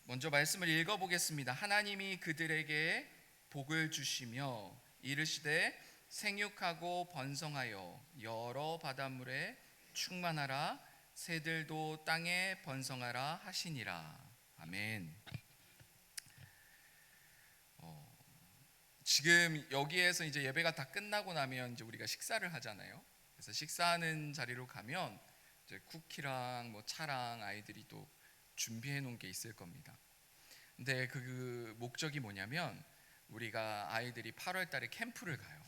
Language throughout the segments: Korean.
먼저 말씀을 읽어보겠습니다. 하나님이 그들에게 복을 주시며 이르시되 생육하고 번성하여 여러 바닷물에 충만하라 새들도 땅에 번성하라 하시니라. 아멘. 지금 여기에서 이제 예배가 다 끝나고 나면 이제 우리가 식사를 하잖아요. 그래서 식사하는 자리로 가면 이제 쿠키랑 뭐 차랑 아이들이 또 준비해 놓은 게 있을 겁니다. 근데 그 목적이 뭐냐면 우리가 아이들이 8월 달에 캠프를 가요.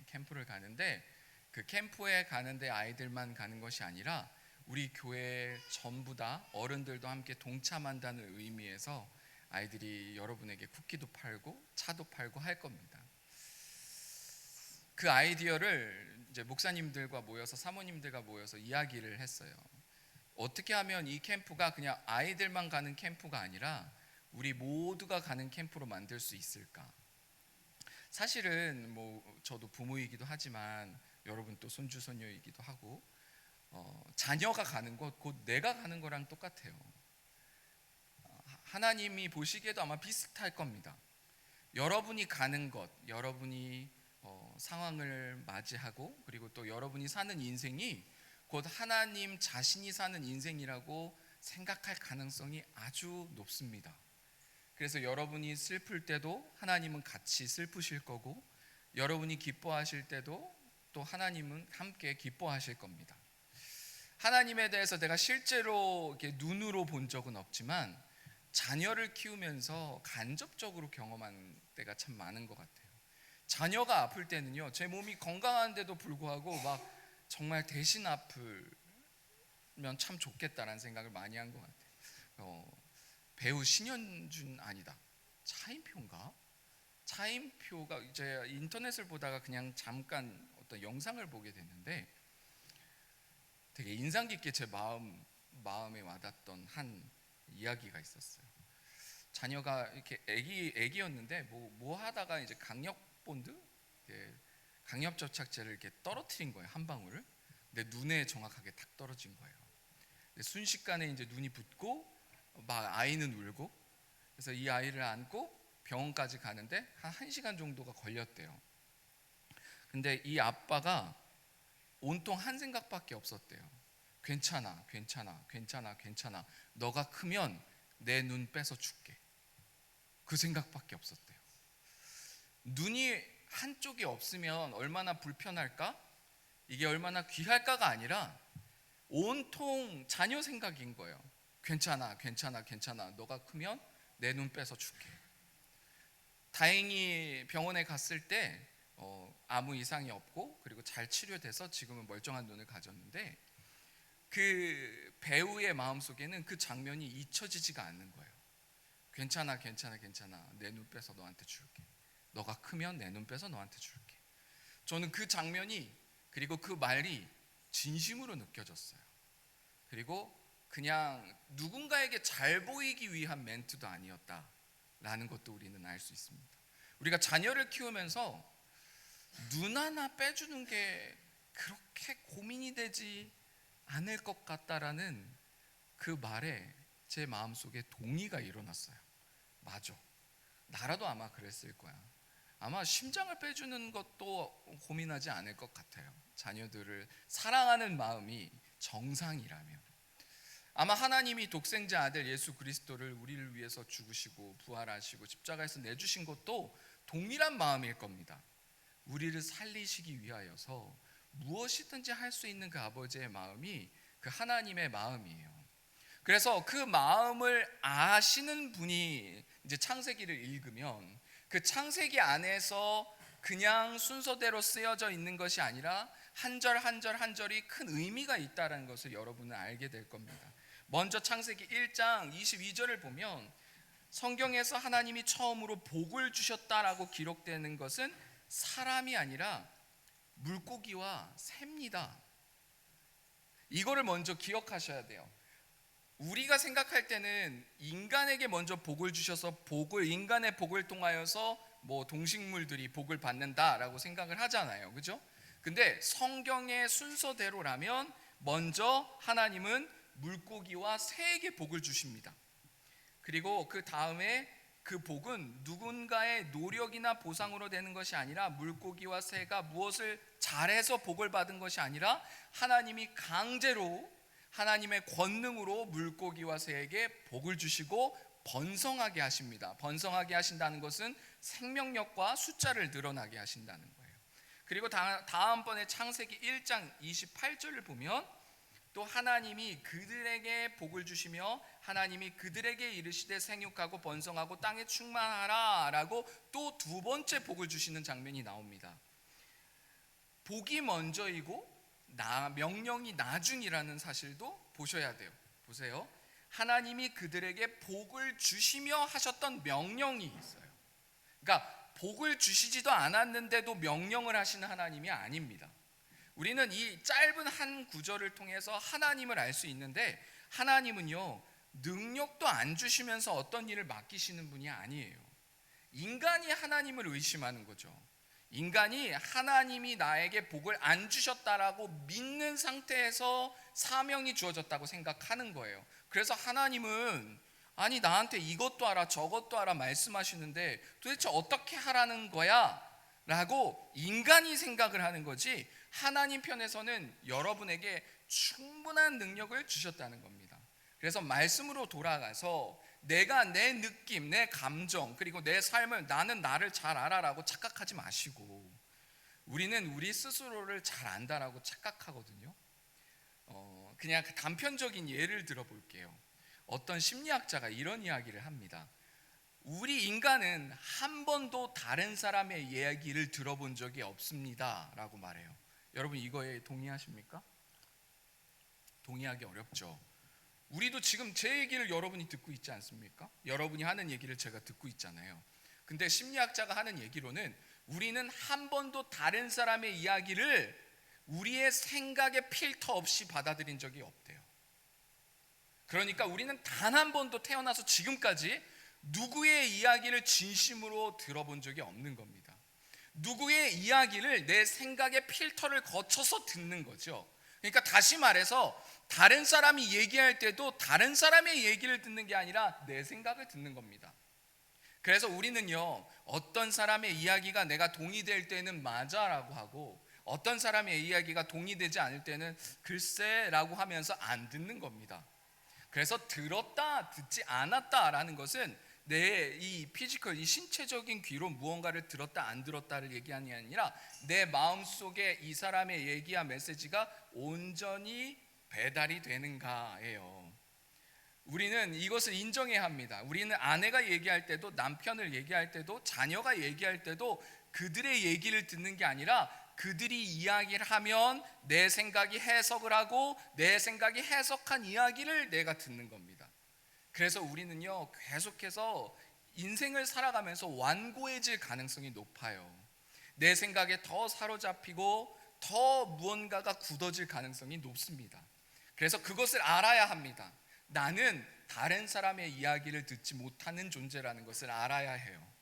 캠프를 가는데 그 캠프에 가는데 아이들만 가는 것이 아니라 우리 교회 전부 다 어른들도 함께 동참한다는 의미에서 아이들이 여러분에게 쿠키도 팔고 차도 팔고 할 겁니다. 그 아이디어를 이제 목사님들과 모여서 사모님들과 모여서 이야기를 했어요. 어떻게 하면 이 캠프가 그냥 아이들만 가는 캠프가 아니라 우리 모두가 가는 캠프로 만들 수 있을까? 사실은 뭐 저도 부모이기도 하지만 여러분 또 손주 손녀이기도 하고 자녀가 가는 것 곧 내가 가는 거랑 똑같아요. 하나님이 보시기에도 아마 비슷할 겁니다. 여러분이 가는 것, 여러분이 상황을 맞이하고 그리고 또 여러분이 사는 인생이 곧 하나님 자신이 사는 인생이라고 생각할 가능성이 아주 높습니다. 그래서 여러분이 슬플 때도 하나님은 같이 슬프실 거고 여러분이 기뻐하실 때도 또 하나님은 함께 기뻐하실 겁니다. 하나님에 대해서 내가 실제로 이렇게 눈으로 본 적은 없지만 자녀를 키우면서 간접적으로 경험한 때가 참 많은 것 같아요. 자녀가 아플 때는요, 제 몸이 건강한데도 불구하고 막 정말 대신 아프면 참 좋겠다라는 생각을 많이 한 것 같아요. 배우 신현준 아니다 차인표인가? 차인표가 이제 인터넷을 보다가 그냥 잠깐 어떤 영상을 보게 됐는데 되게 인상 깊게 제 마음에 와닿던 한 이야기가 있었어요. 자녀가 이렇게 애기였는데 뭐 하다가 이제 강력 접착제를 이렇게 떨어뜨린 거예요, 한 방울을. 근데 눈에 정확하게 탁 떨어진 거예요. 순식간에 이제 눈이 붓고 막 아이는 울고, 그래서 이 아이를 안고 병원까지 가는데 한 1시간 정도가 걸렸대요. 근데 이 아빠가 온통 한 생각밖에 없었대요. 괜찮아, 괜찮아, 괜찮아, 괜찮아. 너가 크면 내 눈 뺏어 줄게. 그 생각밖에 없었대요. 눈이 한쪽이 없으면 얼마나 불편할까? 이게 얼마나 귀할까가 아니라 온통 자녀 생각인 거예요. 괜찮아, 괜찮아, 괜찮아. 너가 크면 내 눈 뺏어 줄게. 다행히 병원에 갔을 때 아무 이상이 없고 그리고 잘 치료돼서 지금은 멀쩡한 눈을 가졌는데 그 배우의 마음속에는 그 장면이 잊혀지지가 않는 거예요. 괜찮아, 괜찮아, 괜찮아. 내 눈 빼서 너한테 줄게. 너가 크면 내 눈 빼서 너한테 줄게. 저는 그 장면이 그리고 그 말이 진심으로 느껴졌어요. 그리고 그냥 누군가에게 잘 보이기 위한 멘트도 아니었다라는 것도 우리는 알 수 있습니다. 우리가 자녀를 키우면서 눈 하나 빼주는 게 그렇게 고민이 되지 않을 것 같다라는 그 말에 제 마음속에 동의가 일어났어요. 맞아. 나라도 아마 그랬을 거야. 아마 심장을 빼주는 것도 고민하지 않을 것 같아요. 자녀들을 사랑하는 마음이 정상이라면. 아마 하나님이 독생자 아들 예수 그리스도를 우리를 위해서 죽으시고 부활하시고 십자가에서 내주신 것도 동일한 마음일 겁니다. 우리를 살리시기 위하여서 무엇이든지 할 수 있는 그 아버지의 마음이 그 하나님의 마음이에요. 그래서 그 마음을 아시는 분이 이제 창세기를 읽으면 그 창세기 안에서 그냥 순서대로 쓰여져 있는 것이 아니라 한 절 한 절 한 절이 큰 의미가 있다는 것을 여러분은 알게 될 겁니다. 먼저 창세기 1장 22절을 보면 성경에서 하나님이 처음으로 복을 주셨다라고 기록되는 것은 사람이 아니라 물고기와 새입니다. 이거를 먼저 기억하셔야 돼요. 우리가 생각할 때는 인간에게 먼저 복을 주셔서 인간의 복을 통하여서 뭐 동식물들이 복을 받는다라고 생각을 하잖아요. 그죠? 근데 성경의 순서대로라면 먼저 하나님은 물고기와 새에게 복을 주십니다. 그리고 그 다음에 그 복은 누군가의 노력이나 보상으로 되는 것이 아니라, 물고기와 새가 무엇을 잘해서 복을 받은 것이 아니라 하나님이 강제로 하나님의 권능으로 물고기와 새에게 복을 주시고 번성하게 하십니다. 번성하게 하신다는 것은 생명력과 숫자를 늘어나게 하신다는 거예요. 그리고 다음번에 창세기 1장 28절을 보면 또 하나님이 그들에게 복을 주시며 하나님이 그들에게 이르시되 생육하고 번성하고 땅에 충만하라 라고 또 두 번째 복을 주시는 장면이 나옵니다. 복이 먼저이고 명령이 나중이라는 사실도 보셔야 돼요. 보세요. 하나님이 그들에게 복을 주시며 하셨던 명령이 있어요. 그러니까 복을 주시지도 않았는데도 명령을 하시는 하나님이 아닙니다. 우리는 이 짧은 한 구절을 통해서 하나님을 알 수 있는데, 하나님은요 능력도 안 주시면서 어떤 일을 맡기시는 분이 아니에요. 인간이 하나님을 의심하는 거죠. 인간이 하나님이 나에게 복을 안 주셨다라고 믿는 상태에서 사명이 주어졌다고 생각하는 거예요. 그래서 하나님은 아니 나한테 이것도 하라 저것도 하라 말씀하시는데 도대체 어떻게 하라는 거야? 라고 인간이 생각을 하는 거지, 하나님 편에서는 여러분에게 충분한 능력을 주셨다는 겁니다. 그래서 말씀으로 돌아가서 내가 내 느낌, 내 감정, 그리고 내 삶을 나는 나를 잘 알아라고 착각하지 마시고, 우리는 우리 스스로를 잘 안다라고 착각하거든요. 그냥 단편적인 예를 들어볼게요. 어떤 심리학자가 이런 이야기를 합니다. 우리 인간은 한 번도 다른 사람의 이야기를 들어본 적이 없습니다 라고 말해요. 여러분 이거에 동의하십니까? 동의하기 어렵죠. 우리도 지금 제 얘기를 여러분이 듣고 있지 않습니까? 여러분이 하는 얘기를 제가 듣고 있잖아요. 근데 심리학자가 하는 얘기로는 우리는 한 번도 다른 사람의 이야기를 우리의 생각의 필터 없이 받아들인 적이 없대요. 그러니까 우리는 단 한 번도 태어나서 지금까지 누구의 이야기를 진심으로 들어본 적이 없는 겁니다. 누구의 이야기를 내 생각의 필터를 거쳐서 듣는 거죠. 그러니까 다시 말해서 다른 사람이 얘기할 때도 다른 사람의 얘기를 듣는 게 아니라 내 생각을 듣는 겁니다. 그래서 우리는요 어떤 사람의 이야기가 내가 동의될 때는 맞아라고 하고, 어떤 사람의 이야기가 동의되지 않을 때는 글쎄라고 하면서 안 듣는 겁니다. 그래서 들었다 듣지 않았다라는 것은 내 이 피지컬, 이 신체적인 귀로 무언가를 들었다 안 들었다를 얘기하는 게 아니라 내 마음속에 이 사람의 얘기와 메시지가 온전히 배달이 되는가예요. 우리는 이것을 인정해야 합니다. 우리는 아내가 얘기할 때도, 남편을 얘기할 때도, 자녀가 얘기할 때도 그들의 얘기를 듣는 게 아니라 그들이 이야기를 하면 내 생각이 해석을 하고 내 생각이 해석한 이야기를 내가 듣는 겁니다. 그래서 우리는요 계속해서 인생을 살아가면서 완고해질 가능성이 높아요. 내 생각에 더 사로잡히고 더 무언가가 굳어질 가능성이 높습니다. 그래서 그것을 알아야 합니다. 나는 다른 사람의 이야기를 듣지 못하는 존재라는 것을 알아야 해요.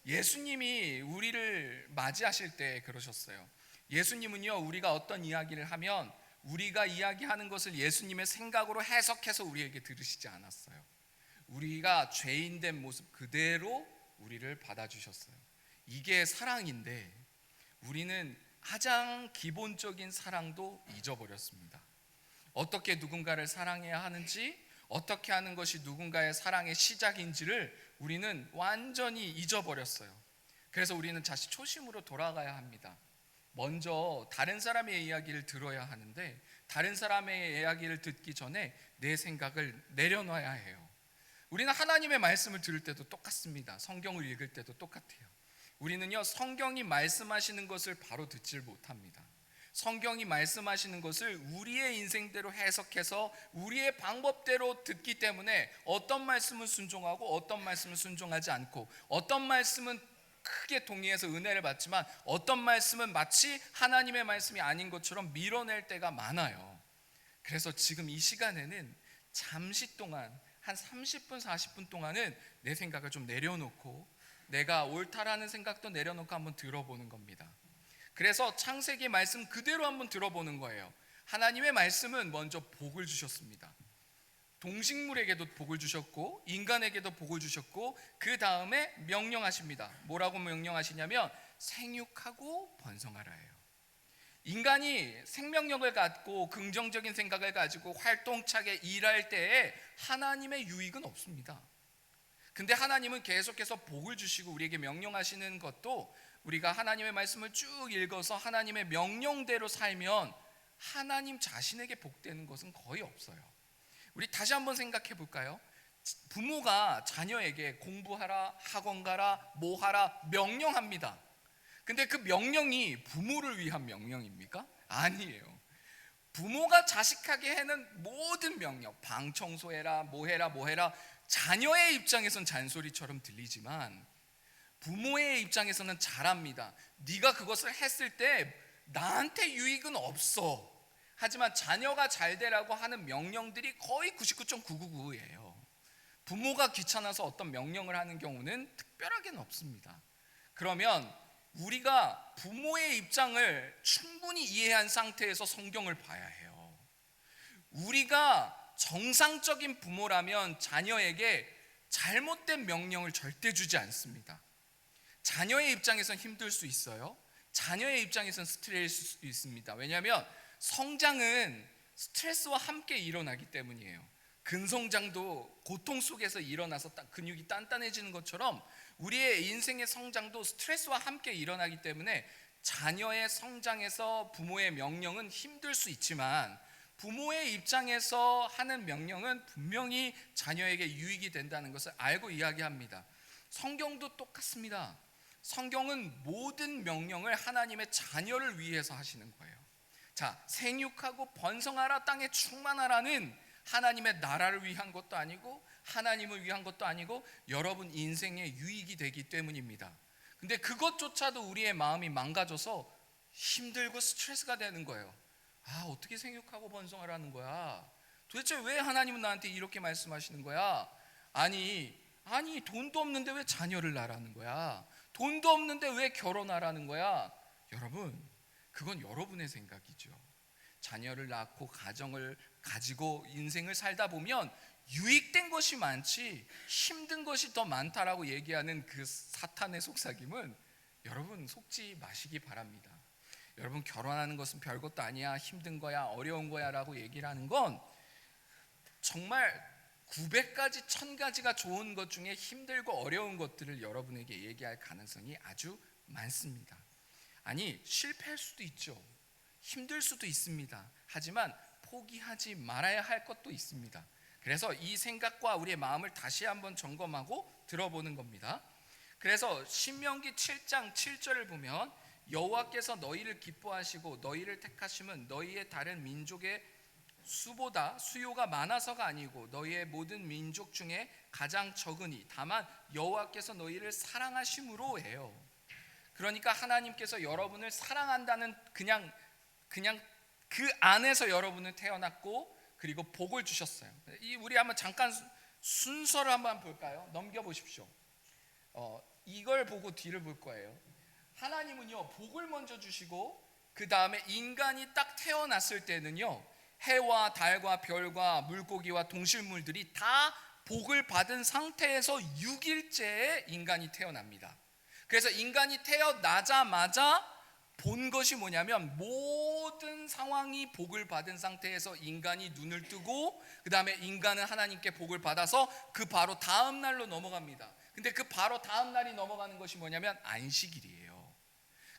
예수님이 우리를 맞이하실 때 그러셨어요. 예수님은요 우리가 어떤 이야기를 하면 우리가 이야기하는 것을 예수님의 생각으로 해석해서 우리에게 들으시지 않았어요. 우리가 죄인된 모습 그대로 우리를 받아주셨어요. 이게 사랑인데 우리는 가장 기본적인 사랑도 잊어버렸습니다. 어떻게 누군가를 사랑해야 하는지, 어떻게 하는 것이 누군가의 사랑의 시작인지를 우리는 완전히 잊어버렸어요. 그래서 우리는 다시 초심으로 돌아가야 합니다. 먼저 다른 사람의 이야기를 들어야 하는데 다른 사람의 이야기를 듣기 전에 내 생각을 내려놔야 해요. 우리는 하나님의 말씀을 들을 때도 똑같습니다. 성경을 읽을 때도 똑같아요. 우리는요 성경이 말씀하시는 것을 바로 듣질 못합니다. 성경이 말씀하시는 것을 우리의 인생대로 해석해서 우리의 방법대로 듣기 때문에 어떤 말씀은 순종하고 어떤 말씀은 순종하지 않고, 어떤 말씀은 크게 동의해서 은혜를 받지만 어떤 말씀은 마치 하나님의 말씀이 아닌 것처럼 밀어낼 때가 많아요. 그래서 지금 이 시간에는 잠시 동안 한 30분 40분 동안은 내 생각을 좀 내려놓고 내가 옳다라는 생각도 내려놓고 한번 들어보는 겁니다. 그래서 창세기 말씀 그대로 한번 들어보는 거예요. 하나님의 말씀은 먼저 복을 주셨습니다. 동식물에게도 복을 주셨고 인간에게도 복을 주셨고 그 다음에 명령하십니다. 뭐라고 명령하시냐면 생육하고 번성하라예요. 인간이 생명력을 갖고 긍정적인 생각을 가지고 활동차게 일할 때에 하나님의 유익은 없습니다. 근데 하나님은 계속해서 복을 주시고 우리에게 명령하시는 것도 우리가 하나님의 말씀을 쭉 읽어서 하나님의 명령대로 살면 하나님 자신에게 복되는 것은 거의 없어요. 우리 다시 한번 생각해 볼까요? 부모가 자녀에게 공부하라, 학원 가라, 뭐 하라 명령합니다. 근데 그 명령이 부모를 위한 명령입니까? 아니에요. 부모가 자식에게 하는 모든 명령, 방 청소해라, 뭐 해라, 뭐 해라, 자녀의 입장에선 잔소리처럼 들리지만 부모의 입장에서는 잘합니다. 네가 그것을 했을 때 나한테 유익은 없어. 하지만 자녀가 잘 되라고 하는 명령들이 거의 99.999예요. 부모가 귀찮아서 어떤 명령을 하는 경우는 특별하게는 없습니다. 그러면 우리가 부모의 입장을 충분히 이해한 상태에서 성경을 봐야 해요. 우리가 정상적인 부모라면 자녀에게 잘못된 명령을 절대 주지 않습니다. 자녀의 입장에선 힘들 수 있어요. 자녀의 입장에선 스트레스일 수 있습니다. 왜냐하면 성장은 스트레스와 함께 일어나기 때문이에요. 근성장도 고통 속에서 일어나서 근육이 단단해지는 것처럼 우리의 인생의 성장도 스트레스와 함께 일어나기 때문에 자녀의 성장에서 부모의 명령은 힘들 수 있지만 부모의 입장에서 하는 명령은 분명히 자녀에게 유익이 된다는 것을 알고 이야기합니다. 성경도 똑같습니다. 성경은 모든 명령을 하나님의 자녀를 위해서 하시는 거예요. 자, 생육하고 번성하라, 땅에 충만하라는 하나님의 나라를 위한 것도 아니고 하나님을 위한 것도 아니고 여러분 인생의 유익이 되기 때문입니다. 근데 그것조차도 우리의 마음이 망가져서 힘들고 스트레스가 되는 거예요. 어떻게 생육하고 번성하라는 거야? 도대체 왜 하나님은 나한테 이렇게 말씀하시는 거야? 아니 돈도 없는데 왜 자녀를 낳으라는 거야? 돈도 없는데 왜 결혼하라는 거야? 여러분, 그건 여러분의 생각이죠. 자녀를 낳고 가정을 가지고 인생을 살다 보면 유익된 것이 많지 힘든 것이 더 많다라고 얘기하는 그 사탄의 속삭임은 여러분 속지 마시기 바랍니다. 여러분, 결혼하는 것은 별것도 아니야, 힘든 거야, 어려운 거야 라고 얘기를 하는 건 정말 900가지 1000가지가 좋은 것 중에 힘들고 어려운 것들을 여러분에게 얘기할 가능성이 아주 많습니다. 아니, 실패할 수도 있죠. 힘들 수도 있습니다. 하지만 포기하지 말아야 할 것도 있습니다. 그래서 이 생각과 우리의 마음을 다시 한번 점검하고 들어보는 겁니다. 그래서 신명기 7장 7절을 보면 여호와께서 너희를 기뻐하시고 너희를 택하심은 너희의 다른 민족의 수보다 수요가 많아서가 아니고 너희의 모든 민족 중에 가장 적으니 다만 여호와께서 너희를 사랑하심으로 해요. 그러니까 하나님께서 여러분을 사랑한다는 그냥 그 안에서 여러분을 태어났고 그리고 복을 주셨어요. 우리 한번 잠깐 순서를 한번 볼까요? 넘겨 보십시오. 이걸 보고 뒤를 볼 거예요. 하나님은요 복을 먼저 주시고 그 다음에 인간이 딱 태어났을 때는요 해와 달과 별과 물고기와 동식물들이 다 복을 받은 상태에서 6일째에 인간이 태어납니다. 그래서 인간이 태어나자마자 본 것이 뭐냐면 모든 상황이 복을 받은 상태에서 인간이 눈을 뜨고 그 다음에 인간은 하나님께 복을 받아서 그 바로 다음 날로 넘어갑니다. 근데 그 바로 다음 날이 넘어가는 것이 뭐냐면 안식일이에요.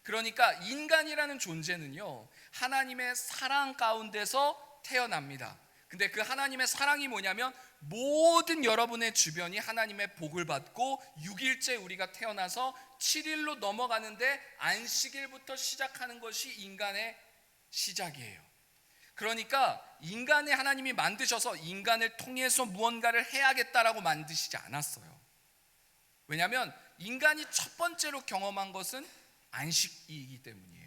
그러니까 인간이라는 존재는요 하나님의 사랑 가운데서 태어납니다. 근데 그 하나님의 사랑이 뭐냐면 모든 여러분의 주변이 하나님의 복을 받고 6일째 우리가 태어나서 7일로 넘어가는데 안식일부터 시작하는 것이 인간의 시작이에요. 그러니까 인간의 하나님이 만드셔서 인간을 통해서 무언가를 해야겠다라고 만드시지 않았어요. 왜냐하면 인간이 첫 번째로 경험한 것은 안식이기 때문이에요.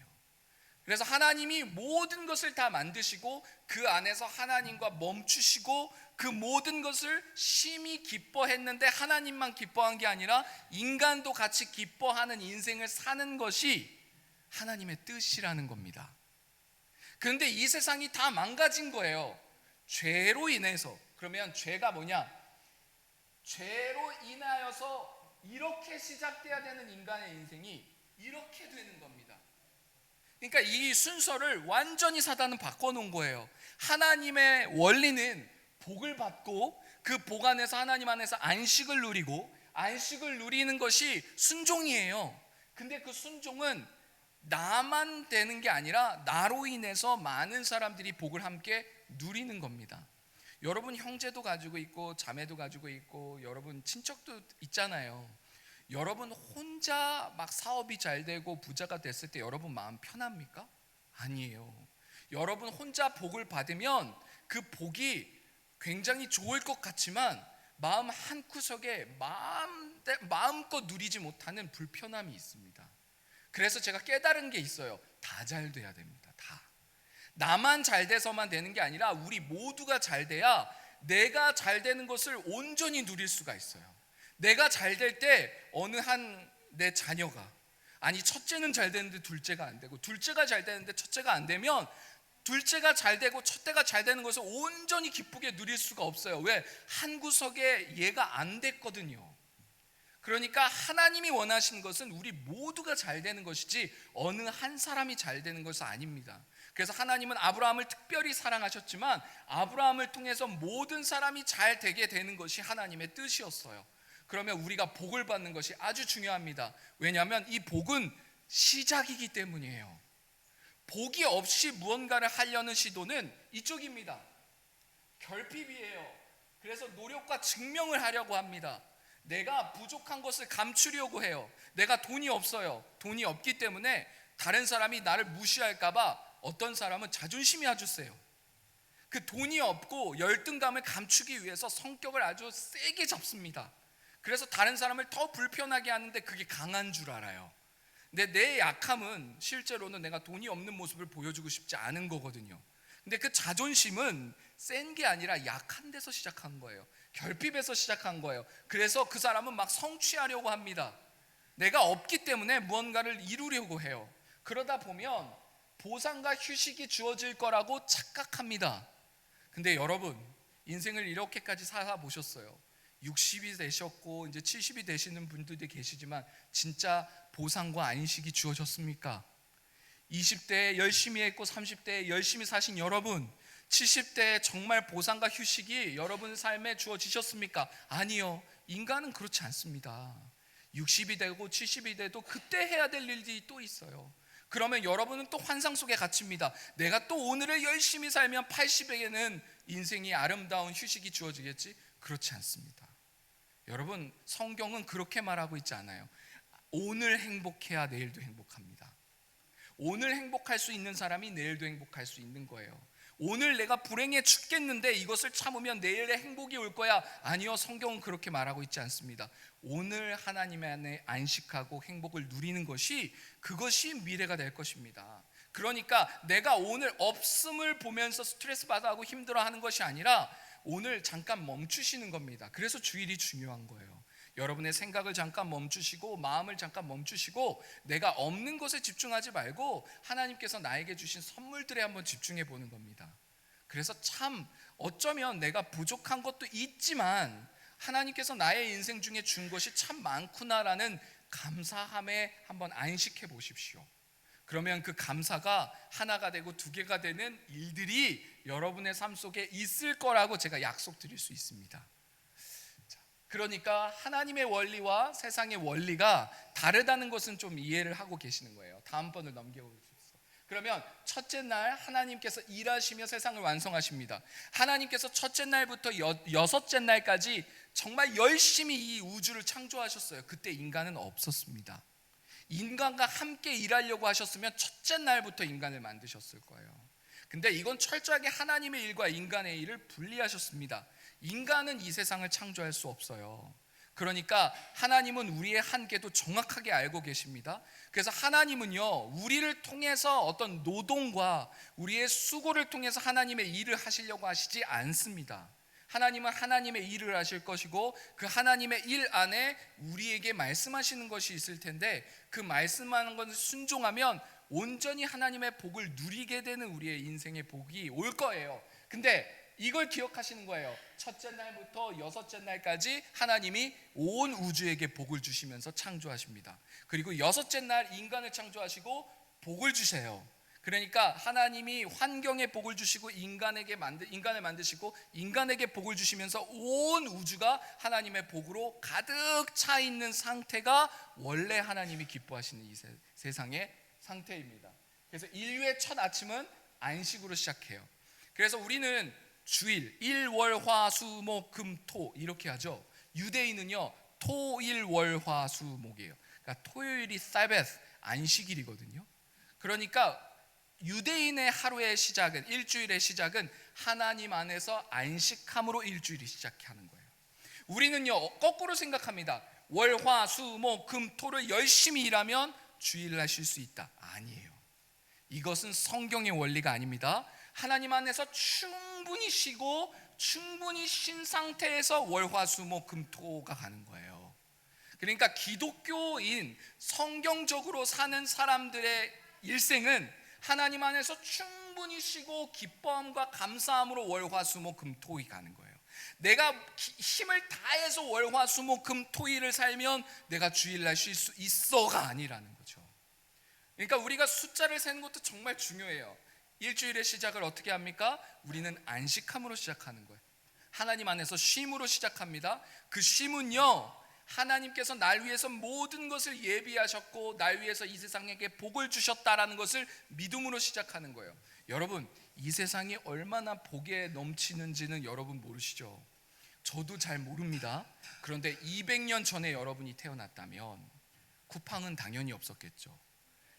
그래서 하나님이 모든 것을 다 만드시고 그 안에서 하나님과 멈추시고 그 모든 것을 심히 기뻐했는데 하나님만 기뻐한 게 아니라 인간도 같이 기뻐하는 인생을 사는 것이 하나님의 뜻이라는 겁니다. 그런데 이 세상이 다 망가진 거예요. 죄로 인해서. 그러면 죄가 뭐냐? 죄로 인하여서 이렇게 시작돼야 되는 인간의 인생이 이렇게 되는 겁니다. 그러니까 이 순서를 완전히 사단은 바꿔놓은 거예요. 하나님의 원리는 복을 받고 그 복 안에서 하나님 안에서 안식을 누리고 안식을 누리는 것이 순종이에요. 근데 그 순종은 나만 되는 게 아니라 나로 인해서 많은 사람들이 복을 함께 누리는 겁니다. 여러분 형제도 가지고 있고 자매도 가지고 있고 여러분 친척도 있잖아요. 여러분 혼자 막 사업이 잘 되고 부자가 됐을 때 여러분 마음 편합니까? 아니에요. 여러분 혼자 복을 받으면 그 복이 굉장히 좋을 것 같지만 마음 한구석에 마음껏 누리지 못하는 불편함이 있습니다. 그래서 제가 깨달은 게 있어요. 다 잘 돼야 됩니다. 다. 나만 잘 돼서만 되는 게 아니라 우리 모두가 잘 돼야 내가 잘 되는 것을 온전히 누릴 수가 있어요. 내가 잘 될 때 어느 한 내 자녀가, 아니 첫째는 잘 되는데 둘째가 안 되고 둘째가 잘 되는데 첫째가 안 되면 둘째가 잘 되고 첫째가 잘 되는 것을 온전히 기쁘게 누릴 수가 없어요. 왜? 한 구석에 얘가 안 됐거든요. 그러니까 하나님이 원하시는 것은 우리 모두가 잘 되는 것이지 어느 한 사람이 잘 되는 것은 아닙니다. 그래서 하나님은 아브라함을 특별히 사랑하셨지만 아브라함을 통해서 모든 사람이 잘 되게 되는 것이 하나님의 뜻이었어요. 그러면 우리가 복을 받는 것이 아주 중요합니다. 왜냐하면 이 복은 시작이기 때문이에요. 복이 없이 무언가를 하려는 시도는 이쪽입니다. 결핍이에요. 그래서 노력과 증명을 하려고 합니다. 내가 부족한 것을 감추려고 해요. 내가 돈이 없어요. 돈이 없기 때문에 다른 사람이 나를 무시할까 봐 어떤 사람은 자존심이 아주 세요. 그 돈이 없고 열등감을 감추기 위해서 성격을 아주 세게 잡습니다. 그래서 다른 사람을 더 불편하게 하는데 그게 강한 줄 알아요. 근데 내 약함은 실제로는 내가 돈이 없는 모습을 보여주고 싶지 않은 거거든요. 근데 그 자존심은 센 게 아니라 약한 데서 시작한 거예요. 결핍에서 시작한 거예요. 그래서 그 사람은 막 성취하려고 합니다. 내가 없기 때문에 무언가를 이루려고 해요. 그러다 보면 보상과 휴식이 주어질 거라고 착각합니다. 근데 여러분 인생을 이렇게까지 살아보셨어요. 60이 되셨고 이제 70이 되시는 분들도 계시지만 진짜 보상과 안식이 주어졌습니까? 20대에 열심히 했고 30대에 열심히 사신 여러분, 70대에 정말 보상과 휴식이 여러분 삶에 주어지셨습니까? 아니요. 인간은 그렇지 않습니다. 60이 되고 70이 돼도 그때 해야 될 일이 또 있어요. 그러면 여러분은 또 환상 속에 갇힙니다. 내가 또 오늘을 열심히 살면 80에게는 인생이 아름다운 휴식이 주어지겠지? 그렇지 않습니다. 여러분 성경은 그렇게 말하고 있지 않아요. 오늘 행복해야 내일도 행복합니다. 오늘 행복할 수 있는 사람이 내일도 행복할 수 있는 거예요. 오늘 내가 불행해 죽겠는데 이것을 참으면 내일의 행복이 올 거야. 아니요, 성경은 그렇게 말하고 있지 않습니다. 오늘 하나님 안에 안식하고 행복을 누리는 것이 그것이 미래가 될 것입니다. 그러니까 내가 오늘 없음을 보면서 스트레스 받아하고 힘들어하는 것이 아니라 오늘 잠깐 멈추시는 겁니다. 그래서 주일이 중요한 거예요. 여러분의 생각을 잠깐 멈추시고 마음을 잠깐 멈추시고 내가 없는 것에 집중하지 말고 하나님께서 나에게 주신 선물들에 한번 집중해 보는 겁니다. 그래서 참 어쩌면 내가 부족한 것도 있지만 하나님께서 나의 인생 중에 준 것이 참 많구나라는 감사함에 한번 안식해 보십시오. 그러면 그 감사가 하나가 되고 두 개가 되는 일들이 여러분의 삶 속에 있을 거라고 제가 약속드릴 수 있습니다. 그러니까 하나님의 원리와 세상의 원리가 다르다는 것은 좀 이해를 하고 계시는 거예요. 다음 번을 넘겨보십시오. 그러면 첫째 날 하나님께서 일하시며 세상을 완성하십니다. 하나님께서 첫째 날부터 여섯째 날까지 정말 열심히 이 우주를 창조하셨어요. 그때 인간은 없었습니다. 인간과 함께 일하려고 하셨으면 첫째 날부터 인간을 만드셨을 거예요. 근데 이건 철저하게 하나님의 일과 인간의 일을 분리하셨습니다. 인간은 이 세상을 창조할 수 없어요. 그러니까 하나님은 우리의 한계도 정확하게 알고 계십니다. 그래서 하나님은요, 우리를 통해서 어떤 노동과 우리의 수고를 통해서 하나님의 일을 하시려고 하시지 않습니다. 하나님은 하나님의 일을 하실 것이고 그 하나님의 일 안에 우리에게 말씀하시는 것이 있을 텐데 그 말씀하는 것을 순종하면 온전히 하나님의 복을 누리게 되는 우리의 인생의 복이 올 거예요. 근데 이걸 기억하시는 거예요. 첫째 날부터 여섯째 날까지 하나님이 온 우주에게 복을 주시면서 창조하십니다. 그리고 여섯째 날 인간을 창조하시고 복을 주세요. 그러니까 하나님이 환경에 복을 주시고 인간을 만드시고 인간에게 복을 주시면서 온 우주가 하나님의 복으로 가득 차 있는 상태가 원래 하나님이 기뻐하시는 이 세상의 상태입니다. 그래서 인류의 첫 아침은 안식으로 시작해요. 그래서 우리는 주일, 일, 월, 화, 수, 목, 금, 토 이렇게 하죠. 유대인은요 토, 일, 월, 화, 수, 목이에요. 그러니까 토요일이 사베스, 안식일이거든요. 그러니까 유대인의 하루의 시작은, 일주일의 시작은 하나님 안에서 안식함으로 일주일이 시작하는 거예요. 우리는요 거꾸로 생각합니다. 월, 화, 수, 목, 금, 토를 열심히 일하면 주일날 쉴 수 있다. 아니에요. 이것은 성경의 원리가 아닙니다. 하나님 안에서 충분히 쉬고 충분히 쉰 상태에서 월, 화, 수, 목, 금, 토가 가는 거예요. 그러니까 기독교인 성경적으로 사는 사람들의 일생은 하나님 안에서 충분히 쉬고 기뻐함과 감사함으로 월, 화, 수, 목, 금, 토이 가는 거예요. 내가 힘을 다해서 월, 화, 수, 목, 금, 토일을 살면 내가 주일날 쉴 수 있어가 아니라는 거죠. 그러니까 우리가 숫자를 세는 것도 정말 중요해요. 일주일의 시작을 어떻게 합니까? 우리는 안식함으로 시작하는 거예요. 하나님 안에서 쉼으로 시작합니다. 그 쉼은요 하나님께서 날 위해서 모든 것을 예비하셨고 날 위해서 이 세상에게 복을 주셨다라는 것을 믿음으로 시작하는 거예요. 여러분 이 세상이 얼마나 복에 넘치는지는 여러분 모르시죠? 저도 잘 모릅니다. 그런데 200년 전에 여러분이 태어났다면 쿠팡은 당연히 없었겠죠.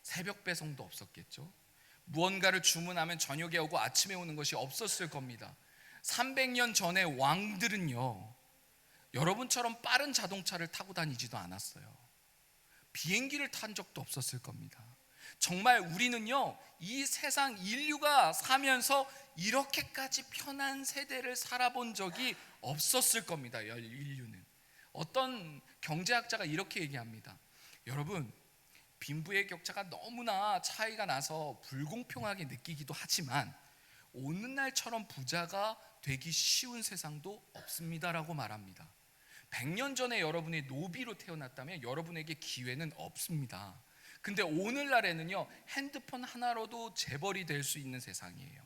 새벽 배송도 없었겠죠. 무언가를 주문하면 저녁에 오고 아침에 오는 것이 없었을 겁니다. 300년 전에 왕들은요 여러분처럼 빠른 자동차를 타고 다니지도 않았어요. 비행기를 탄 적도 없었을 겁니다. 정말 우리는요 이 세상 인류가 사면서 이렇게까지 편한 세대를 살아본 적이 없었을 겁니다. 인류는. 어떤 경제학자가 이렇게 얘기합니다. 여러분 빈부의 격차가 너무나 차이가 나서 불공평하게 느끼기도 하지만 오늘날처럼 부자가 되기 쉬운 세상도 없습니다라고 말합니다. 100년 전에 여러분이 노비로 태어났다면 여러분에게 기회는 없습니다. 근데 오늘날에는요 핸드폰 하나로도 재벌이 될 수 있는 세상이에요.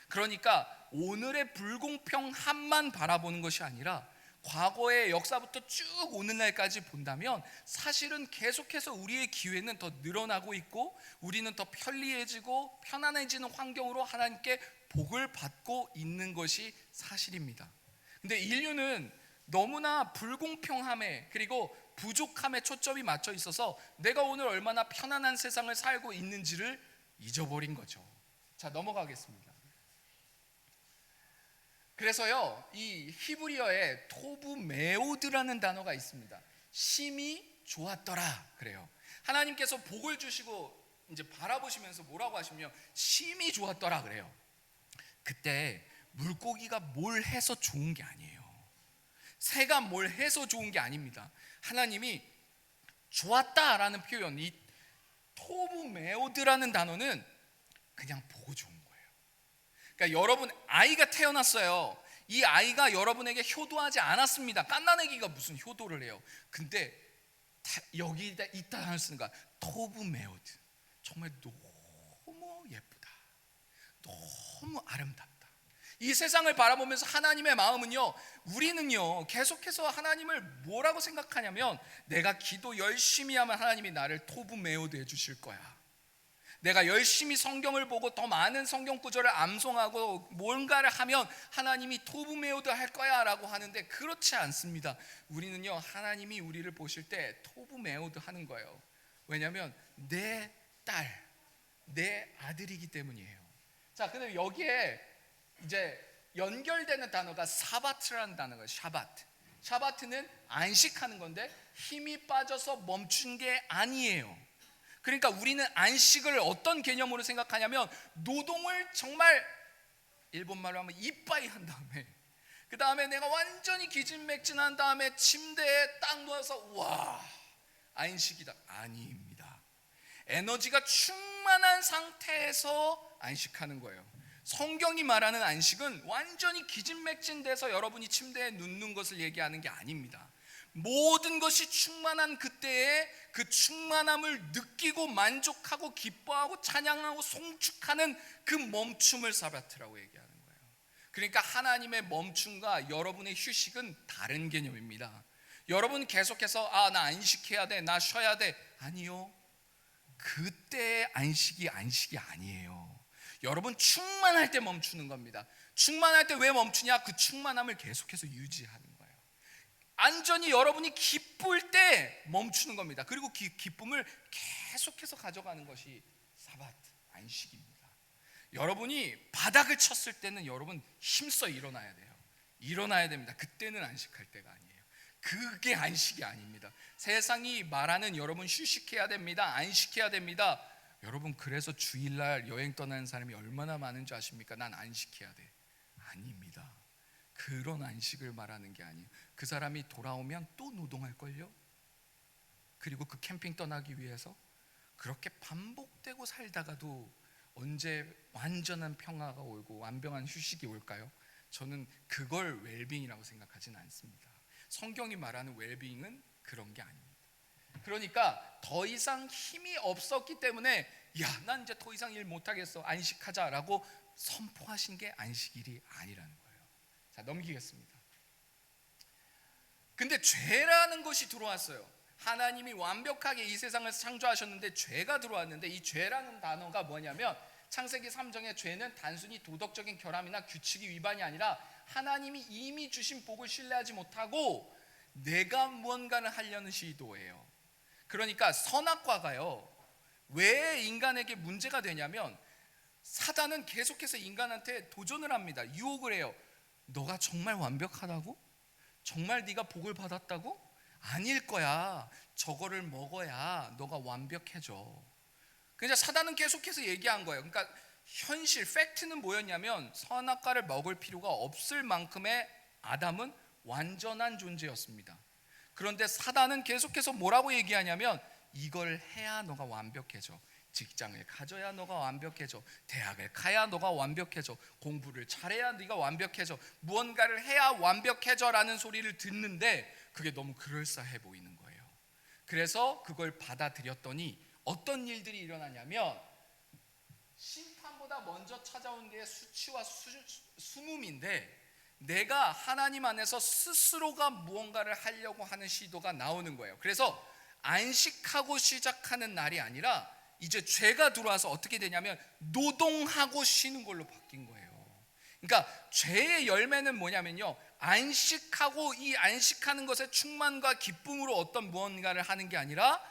그러니까 오늘의 불공평함만 바라보는 것이 아니라 과거의 역사부터 쭉 오늘날까지 본다면 사실은 계속해서 우리의 기회는 더 늘어나고 있고 우리는 더 편리해지고 편안해지는 환경으로 하나님께 복을 받고 있는 것이 사실입니다. 근데 인류는 너무나 불공평함에 그리고 부족함에 초점이 맞춰 있어서 내가 오늘 얼마나 편안한 세상을 살고 있는지를 잊어버린 거죠. 자, 넘어가겠습니다. 그래서요 이 히브리어에 토브 메오드라는 단어가 있습니다. 심히 좋았더라 그래요. 하나님께서 복을 주시고 이제 바라보시면서 뭐라고 하시면 심히 좋았더라 그래요. 그때 물고기가 뭘 해서 좋은 게 아니에요. 새가 뭘 해서 좋은 게 아닙니다. 하나님이 좋았다라는 표현, 이 토브 메오드라는 단어는 그냥 보고 좋은 거예요. 그러니까 여러분 아이가 태어났어요. 이 아이가 여러분에게 효도하지 않았습니다. 갓난아기가 무슨 효도를 해요. 근데 여기다 있다 하는 순간 토브 메오드, 정말 너무 예쁘다, 너무 아름답다. 이 세상을 바라보면서 하나님의 마음은요 우리는요 계속해서 하나님을 뭐라고 생각하냐면 내가 기도 열심히 하면 하나님이 나를 토브 메오드 해주실 거야. 내가 열심히 성경을 보고 더 많은 성경 구절을 암송하고 뭔가를 하면 하나님이 토브 메오드 할 거야 라고 하는데 그렇지 않습니다. 우리는요 하나님이 우리를 보실 때 토브 메오드 하는 거예요. 왜냐하면 내 딸, 내 아들이기 때문이에요. 자, 근데 여기에 이제 연결되는 단어가 사바트라는 단어가 샤바트. 샤바트는 안식하는 건데 힘이 빠져서 멈춘 게 아니에요. 그러니까 우리는 안식을 어떤 개념으로 생각하냐면 노동을 정말 일본말로 하면 이빠이 한 다음에 그 다음에 내가 완전히 기진맥진한 다음에 침대에 딱 누워서 와 안식이다. 아닙니다. 에너지가 충만한 상태에서 안식하는 거예요. 성경이 말하는 안식은 완전히 기진맥진돼서 여러분이 침대에 눕는 것을 얘기하는 게 아닙니다. 모든 것이 충만한 그때에 그 충만함을 느끼고 만족하고 기뻐하고 찬양하고 송축하는 그 멈춤을 사바트라고 얘기하는 거예요. 그러니까 하나님의 멈춤과 여러분의 휴식은 다른 개념입니다. 여러분 계속해서 나 안식해야 돼, 나 쉬어야 돼. 아니요, 그때의 안식이 아니에요. 여러분 충만할 때 멈추는 겁니다. 충만할 때 왜 멈추냐? 그 충만함을 계속해서 유지하는 거예요. 완전히 여러분이 기쁠 때 멈추는 겁니다. 그리고 기쁨을 계속해서 가져가는 것이 사바트, 안식입니다. 여러분이 바닥을 쳤을 때는 여러분 힘써 일어나야 돼요. 일어나야 됩니다. 그때는 안식할 때가 아니에요. 그게 안식이 아닙니다. 세상이 말하는 여러분 휴식해야 됩니다, 안식해야 됩니다. 여러분 그래서 주일날 여행 떠나는 사람이 얼마나 많은 줄 아십니까? 난 안식해야 돼. 아닙니다. 그런 안식을 말하는 게 아니에요. 그 사람이 돌아오면 또 노동할걸요? 그리고 그 캠핑 떠나기 위해서 그렇게 반복되고 살다가도 언제 완전한 평화가 오고 완벽한 휴식이 올까요? 저는 그걸 웰빙이라고 생각하진 않습니다. 성경이 말하는 웰빙은 그런 게 아닙니다. 그러니까 더 이상 힘이 없었기 때문에 난 이제 더 이상 일 못하겠어, 안식하자라고 선포하신 게 안식일이 아니라는 거예요. 자, 넘기겠습니다. 근데 죄라는 것이 들어왔어요. 하나님이 완벽하게 이 세상을 창조하셨는데 죄가 들어왔는데, 이 죄라는 단어가 뭐냐면 창세기 3장의 죄는 단순히 도덕적인 결함이나 규칙이 위반이 아니라 하나님이 이미 주신 복을 신뢰하지 못하고 내가 무언가를 하려는 시도예요. 그러니까 선악과가요, 왜 인간에게 문제가 되냐면 사단은 계속해서 인간한테 도전을 합니다. 유혹을 해요. 너가 정말 완벽하다고? 정말 네가 복을 받았다고? 아닐 거야. 저거를 먹어야 너가 완벽해져. 그러니까 사단은 계속해서 얘기한 거예요. 그러니까 현실 팩트는 뭐였냐면 선악과를 먹을 필요가 없을 만큼의 아담은 완전한 존재였습니다. 그런데 사단은 계속해서 뭐라고 얘기하냐면 이걸 해야 너가 완벽해져. 직장을 가져야 너가 완벽해져. 대학을 가야 너가 완벽해져. 공부를 잘해야 네가 완벽해져. 무언가를 해야 완벽해져라는 소리를 듣는데 그게 너무 그럴싸해 보이는 거예요. 그래서 그걸 받아들였더니 어떤 일들이 일어나냐면 심판보다 먼저 찾아온 게 수치와 수문인데 내가 하나님 안에서 스스로가 무언가를 하려고 하는 시도가 나오는 거예요. 그래서 안식하고 시작하는 날이 아니라 이제 죄가 들어와서 어떻게 되냐면 노동하고 쉬는 걸로 바뀐 거예요. 그러니까 죄의 열매는 뭐냐면요, 안식하고 이 안식하는 것의 충만과 기쁨으로 어떤 무언가를 하는 게 아니라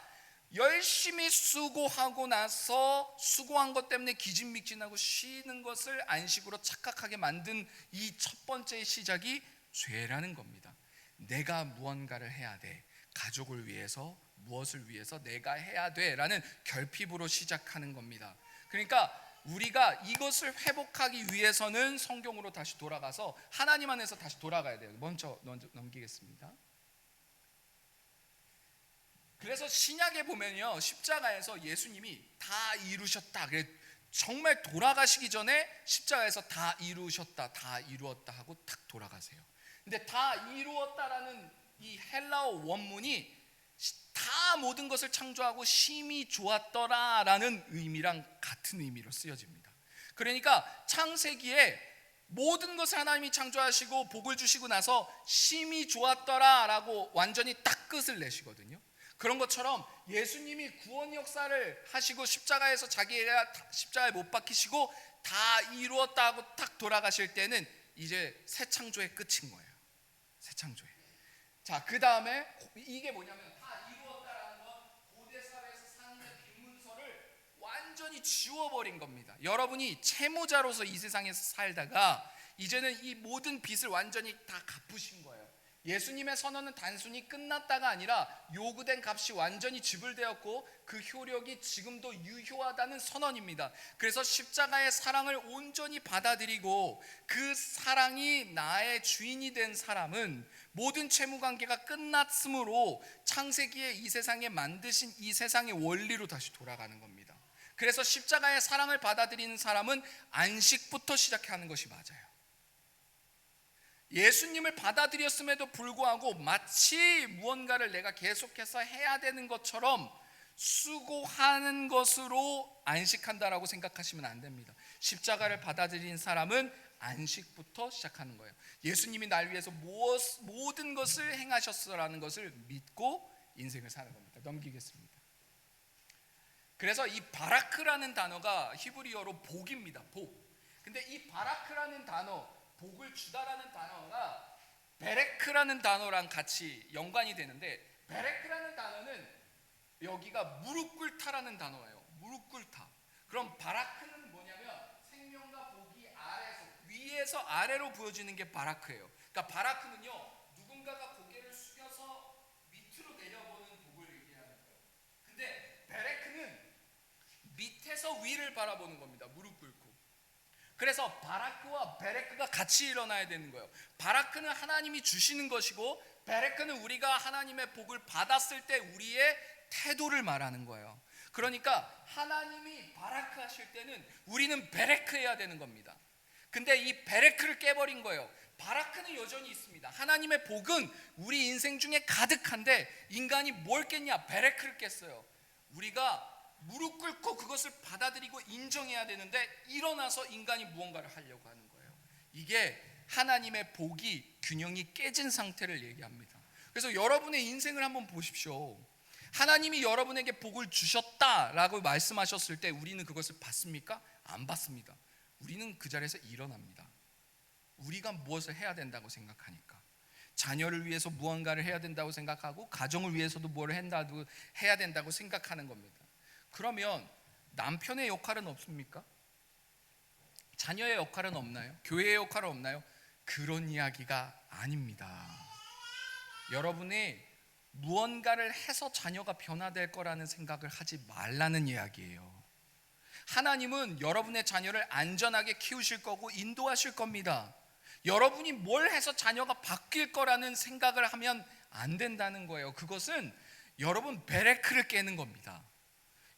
열심히 수고하고 나서 수고한 것 때문에 기진맥진하고 쉬는 것을 안식으로 착각하게 만든 이 첫 번째 시작이 죄라는 겁니다. 내가 무언가를 해야 돼. 가족을 위해서, 무엇을 위해서 내가 해야 돼 라는 결핍으로 시작하는 겁니다. 그러니까 우리가 이것을 회복하기 위해서는 성경으로 다시 돌아가서 하나님 안에서 다시 돌아가야 돼요. 먼저 넘기겠습니다. 그래서 신약에 보면요, 십자가에서 예수님이 다 이루셨다, 정말 돌아가시기 전에 십자가에서 다 이루셨다, 다 이루었다 하고 탁 돌아가세요. 근데 다 이루었다라는 이 헬라어 원문이 다 모든 것을 창조하고 심히 좋았더라라는 의미랑 같은 의미로 쓰여집니다. 그러니까 창세기에 모든 것을 하나님이 창조하시고 복을 주시고 나서 심히 좋았더라라고 완전히 딱 끝을 내시거든요. 그런 것처럼 예수님이 구원 역사를 하시고 십자가에서 자기가 십자가에 못 박히시고 다 이루었다 하고 딱 돌아가실 때는 이제 새 창조의 끝인 거예요. 새 창조의. 자, 그 다음에 이게 뭐냐면 다 이루었다라는 건 고대 사회에서 삶의 빈문서를 완전히 지워버린 겁니다. 여러분이 채무자로서 이 세상에서 살다가 이제는 이 모든 빚을 완전히 다 갚으신 거예요. 예수님의 선언은 단순히 끝났다가 아니라 요구된 값이 완전히 지불되었고 그 효력이 지금도 유효하다는 선언입니다. 그래서 십자가의 사랑을 온전히 받아들이고 그 사랑이 나의 주인이 된 사람은 모든 채무관계가 끝났으므로 창세기에 이 세상에 만드신 이 세상의 원리로 다시 돌아가는 겁니다. 그래서 십자가의 사랑을 받아들이는 사람은 안식부터 시작하는 것이 맞아요. 예수님을 받아들였음에도 불구하고 마치 무언가를 내가 계속해서 해야 되는 것처럼 수고하는 것으로 안식한다라고 생각하시면 안 됩니다. 십자가를 받아들인 사람은 안식부터 시작하는 거예요. 예수님이 날 위해서 모든 것을 행하셨어라는 것을 믿고 인생을 사는 겁니다. 넘기겠습니다. 그래서 이 바라크라는 단어가 히브리어로 복입니다. 복. 근데 이 바라크라는 단어, 복을 주다라는 단어가 베레크라는 단어랑 같이 연관이 되는데, 베레크라는 단어는 여기가 무릎 꿇다라는 단어예요. 무릎 꿇다. 그럼 바라크는 뭐냐면 생명과 복이 위에서 아래로 부어지는 게 바라크예요. 그러니까 바라크는요, 누군가가 고개를 숙여서 밑으로 내려보는 복을 얘기하는 거예요. 근데 베레크는 밑에서 위를 바라보는 겁니다. 무릎 꿇고. 그래서 바라크와 베레크가 같이 일어나야 되는 거예요. 바라크는 하나님이 주시는 것이고, 베레크는 우리가 하나님의 복을 받았을 때 우리의 태도를 말하는 거예요. 그러니까 하나님이 바라크 하실 때는 우리는 베레크 해야 되는 겁니다. 근데 이 베레크를 깨버린 거예요. 바라크는 여전히 있습니다. 하나님의 복은 우리 인생 중에 가득한데 인간이 뭘 깼냐? 베레크를 깼어요. 우리가 무릎 꿇고 그것을 받아들이고 인정해야 되는데 일어나서 인간이 무언가를 하려고 하는 거예요. 이게 하나님의 복이 균형이 깨진 상태를 얘기합니다. 그래서 여러분의 인생을 한번 보십시오. 하나님이 여러분에게 복을 주셨다라고 말씀하셨을 때 우리는 그것을 받습니까? 안 받습니다. 우리는 그 자리에서 일어납니다. 우리가 무엇을 해야 된다고 생각하니까. 자녀를 위해서 무언가를 해야 된다고 생각하고, 가정을 위해서도 뭘 해야 된다고 생각하는 겁니다. 그러면 남편의 역할은 없습니까? 자녀의 역할은 없나요? 교회의 역할은 없나요? 그런 이야기가 아닙니다. 여러분이 무언가를 해서 자녀가 변화될 거라는 생각을 하지 말라는 이야기예요. 하나님은 여러분의 자녀를 안전하게 키우실 거고 인도하실 겁니다. 여러분이 뭘 해서 자녀가 바뀔 거라는 생각을 하면 안 된다는 거예요. 그것은 여러분 베레크를 깨는 겁니다.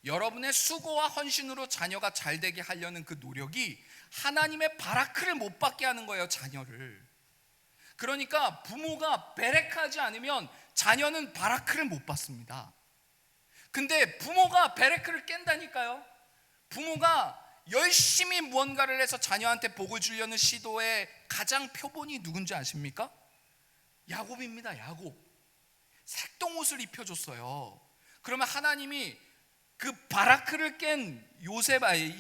여러분의 수고와 헌신으로 자녀가 잘 되게 하려는 그 노력이 하나님의 바라크를 못 받게 하는 거예요, 자녀를. 그러니까 부모가 베레크하지 않으면 자녀는 바라크를 못 받습니다. 근데 부모가 베레크를 깬다니까요. 부모가 열심히 무언가를 해서 자녀한테 복을 주려는 시도의 가장 표본이 누군지 아십니까? 야곱입니다. 야곱. 색동옷을 입혀줬어요. 그러면 하나님이 그 바라크를 깬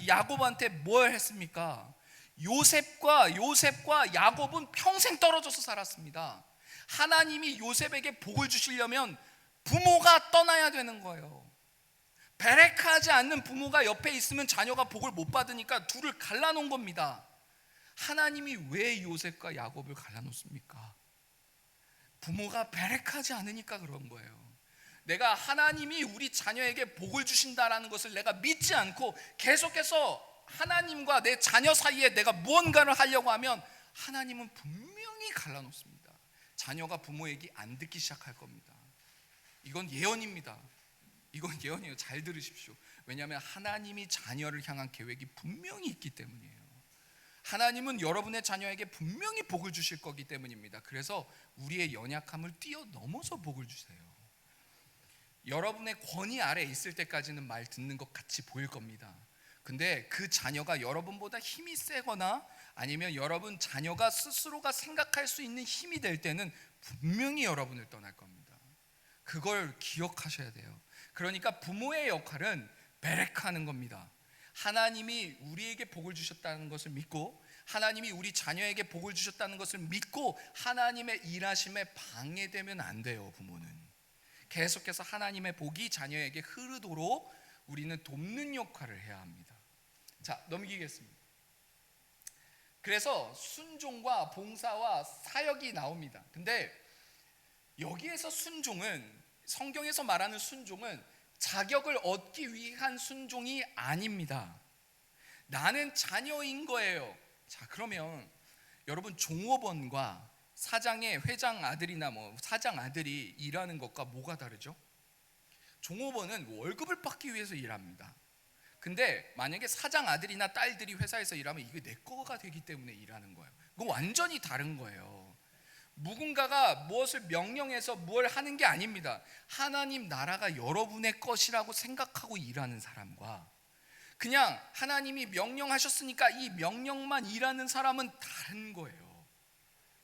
야곱한테 뭘 했습니까? 요셉과 야곱은 평생 떨어져서 살았습니다. 하나님이 요셉에게 복을 주시려면 부모가 떠나야 되는 거예요. 베레크하지 않는 부모가 옆에 있으면 자녀가 복을 못 받으니까 둘을 갈라놓은 겁니다. 하나님이 왜 요셉과 야곱을 갈라놓습니까? 부모가 베레크하지 않으니까 그런 거예요. 내가 하나님이 우리 자녀에게 복을 주신다라는 것을 내가 믿지 않고 계속해서 하나님과 내 자녀 사이에 내가 무언가를 하려고 하면 하나님은 분명히 갈라놓습니다. 자녀가 부모 얘기 안 듣기 시작할 겁니다. 이건 예언입니다. 이건 예언이에요. 잘 들으십시오. 왜냐하면 하나님이 자녀를 향한 계획이 분명히 있기 때문이에요. 하나님은 여러분의 자녀에게 분명히 복을 주실 거기 때문입니다. 그래서 우리의 연약함을 뛰어넘어서 복을 주세요. 여러분의 권위 아래 있을 때까지는 말 듣는 것 같이 보일 겁니다. 근데 그 자녀가 여러분보다 힘이 세거나 아니면 여러분 자녀가 스스로가 생각할 수 있는 힘이 될 때는 분명히 여러분을 떠날 겁니다. 그걸 기억하셔야 돼요. 그러니까 부모의 역할은 베레크하는 겁니다. 하나님이 우리에게 복을 주셨다는 것을 믿고, 하나님이 우리 자녀에게 복을 주셨다는 것을 믿고 하나님의 일하심에 방해되면 안 돼요. 부모는 계속해서 하나님의 복이 자녀에게 흐르도록 우리는 돕는 역할을 해야 합니다. 자, 넘기겠습니다. 그래서 순종과 봉사와 사역이 나옵니다. 근데 여기에서 순종은, 성경에서 말하는 순종은 자격을 얻기 위한 순종이 아닙니다. 나는 자녀인 거예요. 자, 그러면 여러분 종업원과 사장의 회장 아들이나 사장 아들이 일하는 것과 뭐가 다르죠? 종업원은 월급을 받기 위해서 일합니다. 근데 만약에 사장 아들이나 딸들이 회사에서 일하면 이게 내 거가 되기 때문에 일하는 거예요. 그거 완전히 다른 거예요. 누군가가 무엇을 명령해서 뭘 하는 게 아닙니다. 하나님 나라가 여러분의 것이라고 생각하고 일하는 사람과 그냥 하나님이 명령하셨으니까 이 명령만 일하는 사람은 다른 거예요.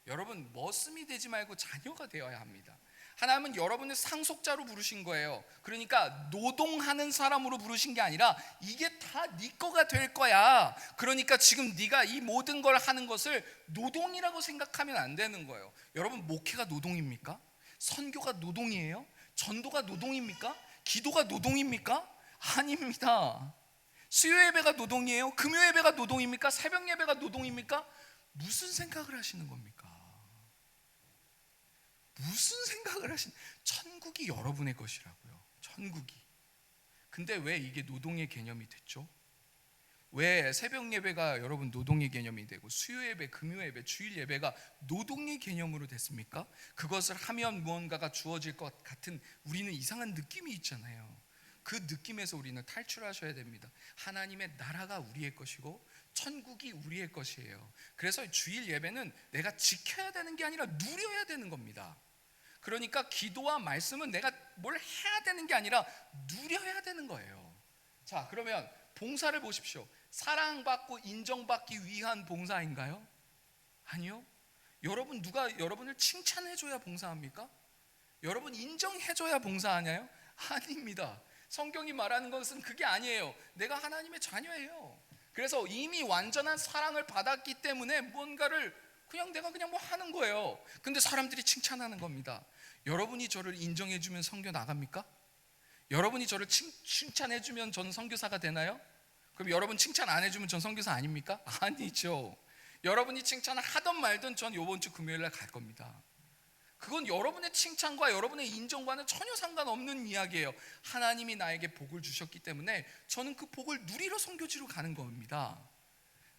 여러분 머슴이 되지 말고 자녀가 되어야 합니다. 하나님은 여러분을 상속자로 부르신 거예요. 그러니까 노동하는 사람으로 부르신 게 아니라 이게 다 네 거가 될 거야. 그러니까 지금 네가 이 모든 걸 하는 것을 노동이라고 생각하면 안 되는 거예요. 여러분 목회가 노동입니까? 선교가 노동이에요? 전도가 노동입니까? 기도가 노동입니까? 아닙니다. 수요 예배가 노동이에요? 금요 예배가 노동입니까? 새벽 예배가 노동입니까? 무슨 생각을 하시는 겁니까? 무슨 생각을 하신? 천국이 여러분의 것이라고요. 천국이. 근데 왜 이게 노동의 개념이 됐죠? 왜 새벽 예배가 여러분 노동의 개념이 되고 수요 예배, 금요 예배, 주일 예배가 노동의 개념으로 됐습니까? 그것을 하면 무언가가 주어질 것 같은 우리는 이상한 느낌이 있잖아요. 그 느낌에서 우리는 탈출하셔야 됩니다. 하나님의 나라가 우리의 것이고 천국이 우리의 것이에요. 그래서 주일 예배는 내가 지켜야 되는 게 아니라 누려야 되는 겁니다. 그러니까 기도와 말씀은 내가 뭘 해야 되는 게 아니라 누려야 되는 거예요. 자, 그러면 봉사를 보십시오. 사랑받고 인정받기 위한 봉사인가요? 아니요. 여러분 누가 여러분을 칭찬해줘야 봉사합니까? 여러분 인정해줘야 봉사하냐요? 아닙니다. 성경이 말하는 것은 그게 아니에요. 내가 하나님의 자녀예요. 그래서 이미 완전한 사랑을 받았기 때문에 무언가를 내가 뭐 하는 거예요. 근데 사람들이 칭찬하는 겁니다. 여러분이 저를 인정해주면 선교 나갑니까? 여러분이 저를 칭찬해주면 저는 선교사가 되나요? 그럼 여러분 칭찬 안 해주면 전 선교사 아닙니까? 아니죠. 여러분이 칭찬을 하던 말든 전 이번 주 금요일날 갈 겁니다. 그건 여러분의 칭찬과 여러분의 인정과는 전혀 상관없는 이야기예요. 하나님이 나에게 복을 주셨기 때문에 저는 그 복을 누리러 선교지로 가는 겁니다.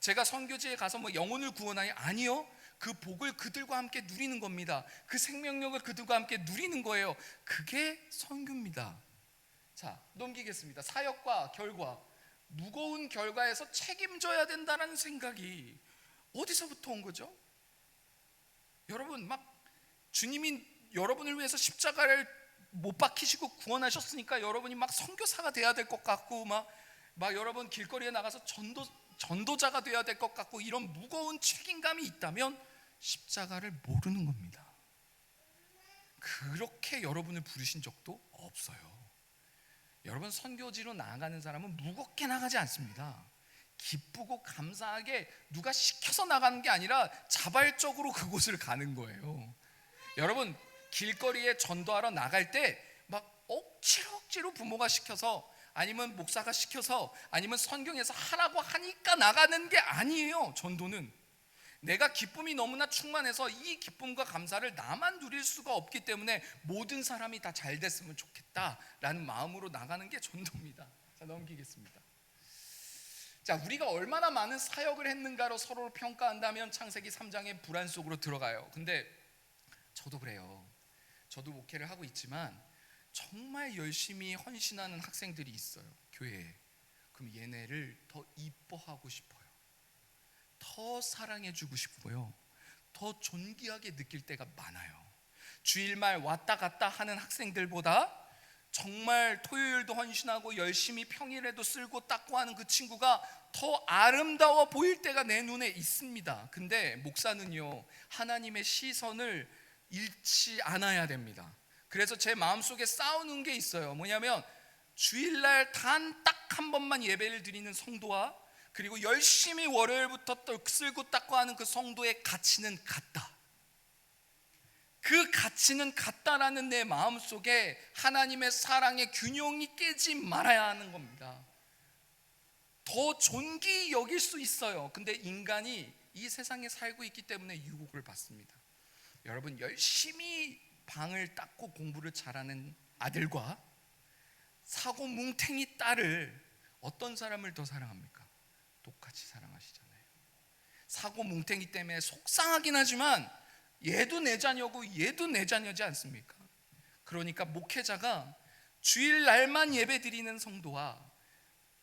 제가 선교지에 가서 영혼을 구원하니 아니요. 그 복을 그들과 함께 누리는 겁니다. 그 생명력을 그들과 함께 누리는 거예요. 그게 선교입니다. 자, 넘기겠습니다. 사역과 결과, 무거운 결과에서 책임져야 된다는 생각이 어디서부터 온 거죠? 여러분 주님이 여러분을 위해서 십자가를 못 박히시고 구원하셨으니까 여러분이 선교사가 돼야 될 것 같고 여러분 길거리에 나가서 전도자가 돼야 될 것 같고 이런 무거운 책임감이 있다면 십자가를 모르는 겁니다. 그렇게 여러분을 부르신 적도 없어요. 여러분 선교지로 나아가는 사람은 무겁게 나가지 않습니다. 기쁘고 감사하게 누가 시켜서 나가는 게 아니라 자발적으로 그곳을 가는 거예요. 여러분 길거리에 전도하러 나갈 때 억지로 부모가 시켜서 아니면 목사가 시켜서 아니면 성경에서 하라고 하니까 나가는 게 아니에요. 전도는 내가 기쁨이 너무나 충만해서 이 기쁨과 감사를 나만 누릴 수가 없기 때문에 모든 사람이 다 잘 됐으면 좋겠다라는 마음으로 나가는 게 전도입니다. 자, 넘기겠습니다. 자, 우리가 얼마나 많은 사역을 했는가로 서로를 평가한다면 창세기 3장의 불안 속으로 들어가요. 근데 저도 그래요. 저도 목회를 하고 있지만 정말 열심히 헌신하는 학생들이 있어요, 교회에. 그럼 얘네를 더 이뻐하고 싶어요. 더 사랑해주고 싶고요. 더 존귀하게 느낄 때가 많아요. 주일말 왔다 갔다 하는 학생들보다 정말 토요일도 헌신하고 열심히 평일에도 쓸고 닦고 하는 그 친구가 더 아름다워 보일 때가 내 눈에 있습니다. 근데 목사는요, 하나님의 시선을 잃지 않아야 됩니다. 그래서 제 마음속에 싸우는 게 있어요. 뭐냐면 주일날 단 딱 한 번만 예배를 드리는 성도와 그리고 열심히 월요일부터 쓸고 닦고 하는 그 성도의 가치는 같다. 그 가치는 같다라는 내 마음속에 하나님의 사랑의 균형이 깨지 말아야 하는 겁니다. 더 존귀히 여길 수 있어요. 근데 인간이 이 세상에 살고 있기 때문에 유혹을 받습니다. 여러분 열심히 방을 닦고 공부를 잘하는 아들과 사고 뭉탱이 딸을 어떤 사람을 더 사랑합니까? 똑같이 사랑하시잖아요. 사고 뭉탱이 때문에 속상하긴 하지만 얘도 내 자녀고 얘도 내 자녀지 않습니까? 그러니까 목회자가 주일날만 예배 드리는 성도와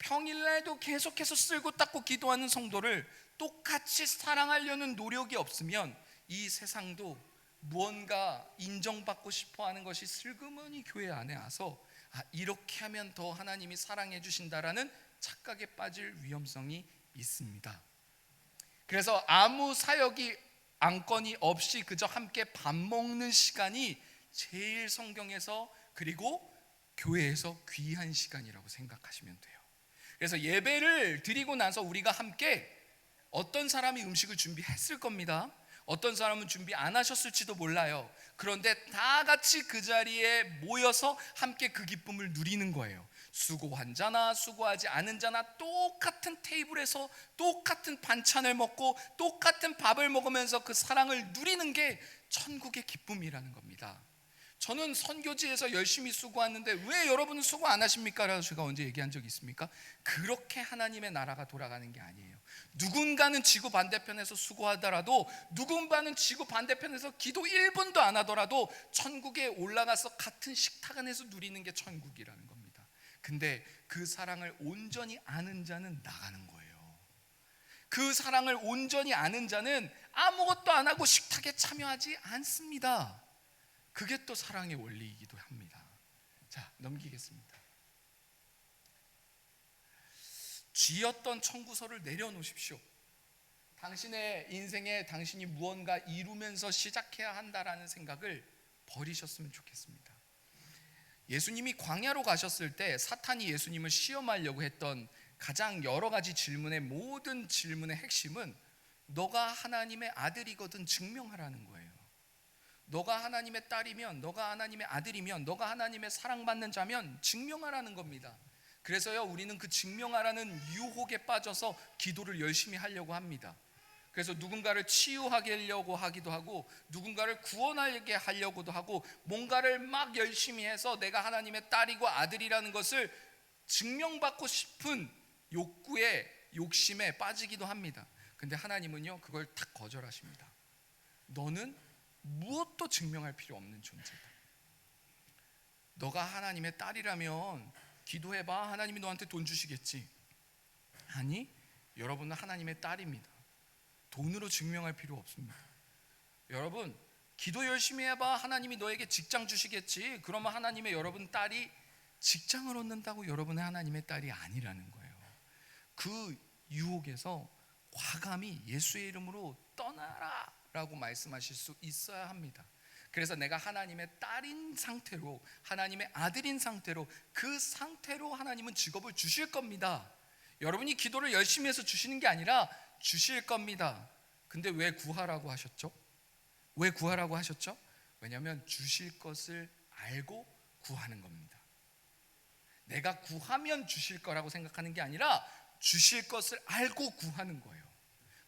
평일날도 계속해서 쓸고 닦고 기도하는 성도를 똑같이 사랑하려는 노력이 없으면 이 세상도 무언가 인정받고 싶어하는 것이 슬그머니 교회 안에 와서 이렇게 하면 더 하나님이 사랑해 주신다라는 착각에 빠질 위험성이 있습니다. 그래서 아무 사역이 안건이 없이 그저 함께 밥 먹는 시간이 제일 성경에서 그리고 교회에서 귀한 시간이라고 생각하시면 돼요. 그래서 예배를 드리고 나서 우리가 함께 어떤 사람이 음식을 준비했을 겁니다. 어떤 사람은 준비 안 하셨을지도 몰라요. 그런데 다 같이 그 자리에 모여서 함께 그 기쁨을 누리는 거예요. 수고한 자나 수고하지 않은 자나 똑같은 테이블에서 똑같은 반찬을 먹고 똑같은 밥을 먹으면서 그 사랑을 누리는 게 천국의 기쁨이라는 겁니다. 저는 선교지에서 열심히 수고하는데 왜 여러분은 수고 안 하십니까? 라고 제가 언제 얘기한 적이 있습니까? 그렇게 하나님의 나라가 돌아가는 게 아니에요. 누군가는 지구 반대편에서 수고하더라도 누군가는 지구 반대편에서 기도 1분도 안 하더라도 천국에 올라가서 같은 식탁 안에서 누리는 게 천국이라는 겁니다. 근데 그 사랑을 온전히 아는 자는 나가는 거예요. 그 사랑을 온전히 아는 자는 아무것도 안 하고 식탁에 참여하지 않습니다. 그게 또 사랑의 원리이기도 합니다. 자, 넘기겠습니다. 쥐었던 청구서를 내려놓으십시오. 당신의 인생에 당신이 무언가 이루면서 시작해야 한다라는 생각을 버리셨으면 좋겠습니다. 예수님이 광야로 가셨을 때 사탄이 예수님을 시험하려고 했던 가장 여러 가지 질문의 모든 질문의 핵심은 너가 하나님의 아들이거든 증명하라는 거예요. 너가 하나님의 딸이면, 너가 하나님의 아들이면, 너가 하나님의 사랑받는 자면 증명하라는 겁니다. 그래서요, 우리는 그 증명하라는 유혹에 빠져서 기도를 열심히 하려고 합니다. 그래서 누군가를 치유하려고 하기도 하고 누군가를 구원하게 하려고도 하고 뭔가를 막 열심히 해서 내가 하나님의 딸이고 아들이라는 것을 증명받고 싶은 욕구에, 욕심에 빠지기도 합니다. 근데 하나님은요, 그걸 딱 거절하십니다. 너는 무엇도 증명할 필요 없는 존재다. 너가 하나님의 딸이라면 기도해봐. 하나님이 너한테 돈 주시겠지. 아니, 여러분은 하나님의 딸입니다. 돈으로 증명할 필요 없습니다. 여러분, 기도 열심히 해봐. 하나님이 너에게 직장 주시겠지. 그러면 하나님의 여러분 딸이 직장을 얻는다고 여러분은 하나님의 딸이 아니라는 거예요. 그 유혹에서 과감히 예수의 이름으로 떠나라 라고 말씀하실 수 있어야 합니다. 그래서 내가 하나님의 딸인 상태로, 하나님의 아들인 상태로, 그 상태로 하나님은 직업을 주실 겁니다. 여러분이 기도를 열심히 해서 주시는 게 아니라 주실 겁니다. 근데 왜 구하라고 하셨죠? 왜 구하라고 하셨죠? 왜냐하면 주실 것을 알고 구하는 겁니다. 내가 구하면 주실 거라고 생각하는 게 아니라 주실 것을 알고 구하는 거예요.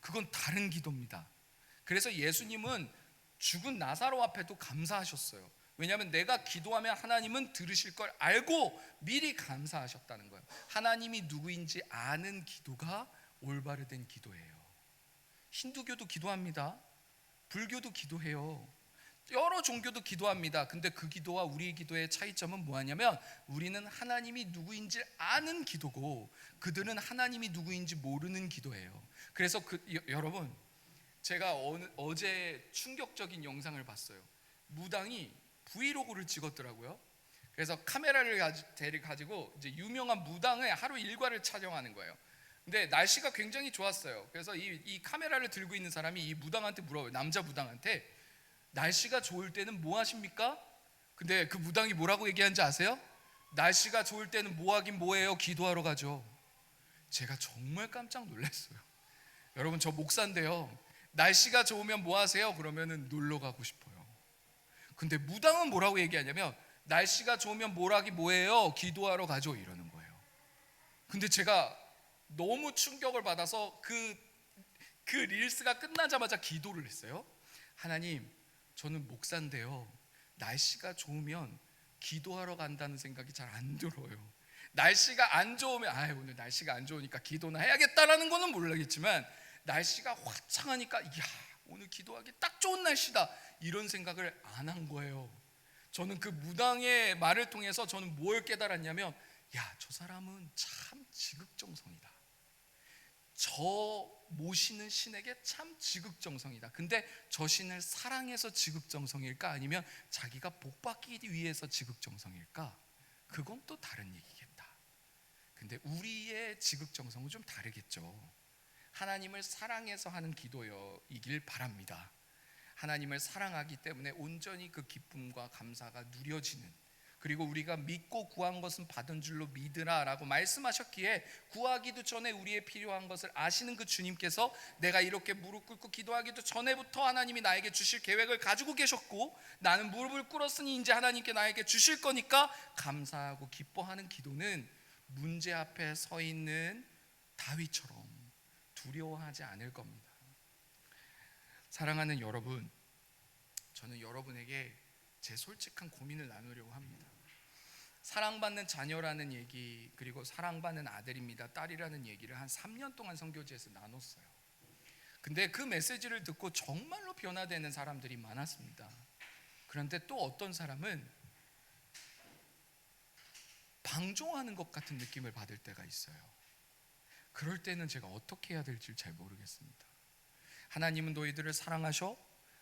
그건 다른 기도입니다. 그래서 예수님은 죽은 나사로 앞에도 감사하셨어요. 왜냐하면 내가 기도하면 하나님은 들으실 걸 알고 미리 감사하셨다는 거예요. 하나님이 누구인지 아는 기도가 올바르 된 기도예요. 힌두교도 기도합니다. 불교도 기도해요. 여러 종교도 기도합니다. 근데 그 기도와 우리의 기도의 차이점은 뭐냐면 우리는 하나님이 누구인지 아는 기도고 그들은 하나님이 누구인지 모르는 기도예요. 그래서 여러분, 제가 어제 충격적인 영상을 봤어요. 무당이 브이로그를 찍었더라고요. 그래서 카메라를 가지고 이제 유명한 무당의 하루 일과를 촬영하는 거예요. 근데 날씨가 굉장히 좋았어요. 그래서 이 카메라를 들고 있는 사람이 이 무당한테 물어요. 남자 무당한테 날씨가 좋을 때는 뭐 하십니까? 근데 그 무당이 뭐라고 얘기하는지 아세요? 날씨가 좋을 때는 뭐 하긴 뭐해요? 기도하러 가죠. 제가 정말 깜짝 놀랐어요. 여러분, 저 목사인데요, 날씨가 좋으면 뭐 하세요? 그러면은 놀러 가고 싶어요. 근데 무당은 뭐라고 얘기하냐면 날씨가 좋으면 뭘 하기 뭐해요? 기도하러 가죠 이러는 거예요. 근데 제가 너무 충격을 받아서 그 릴스가 끝나자마자 기도를 했어요. 하나님, 저는 목사인데요, 날씨가 좋으면 기도하러 간다는 생각이 잘 안 들어요. 날씨가 안 좋으면 오늘 날씨가 안 좋으니까 기도나 해야겠다라는 거는 모르겠지만 날씨가 화창하니까 이야, 오늘 기도하기 딱 좋은 날씨다 이런 생각을 안 한 거예요. 저는 그 무당의 말을 통해서 저는 뭘 깨달았냐면 야, 저 사람은 참 지극정성이다. 저 모시는 신에게 참 지극정성이다. 근데 저 신을 사랑해서 지극정성일까? 아니면 자기가 복받기 위해서 지극정성일까? 그건 또 다른 얘기겠다. 근데 우리의 지극정성은 좀 다르겠죠. 하나님을 사랑해서 하는 기도이길 바랍니다. 하나님을 사랑하기 때문에 온전히 그 기쁨과 감사가 누려지는, 그리고 우리가 믿고 구한 것은 받은 줄로 믿으라 라고 말씀하셨기에 구하기도 전에 우리의 필요한 것을 아시는 그 주님께서 내가 이렇게 무릎 꿇고 기도하기도 전에부터 하나님이 나에게 주실 계획을 가지고 계셨고, 나는 무릎을 꿇었으니 이제 하나님께 나에게 주실 거니까 감사하고 기뻐하는 기도는 문제 앞에 서 있는 다윗처럼 두려워하지 않을 겁니다. 사랑하는 여러분, 저는 여러분에게 제 솔직한 고민을 나누려고 합니다. 사랑받는 자녀라는 얘기, 그리고 사랑받는 아들입니다, 딸이라는 얘기를 한 3년 동안 선교지에서 나눴어요. 근데 그 메시지를 듣고 정말로 변화되는 사람들이 많았습니다. 그런데 또 어떤 사람은 방종하는 것 같은 느낌을 받을 때가 있어요. 그럴 때는 제가 어떻게 해야 될지 잘 모르겠습니다. 하나님은 너희들을 사랑하셔?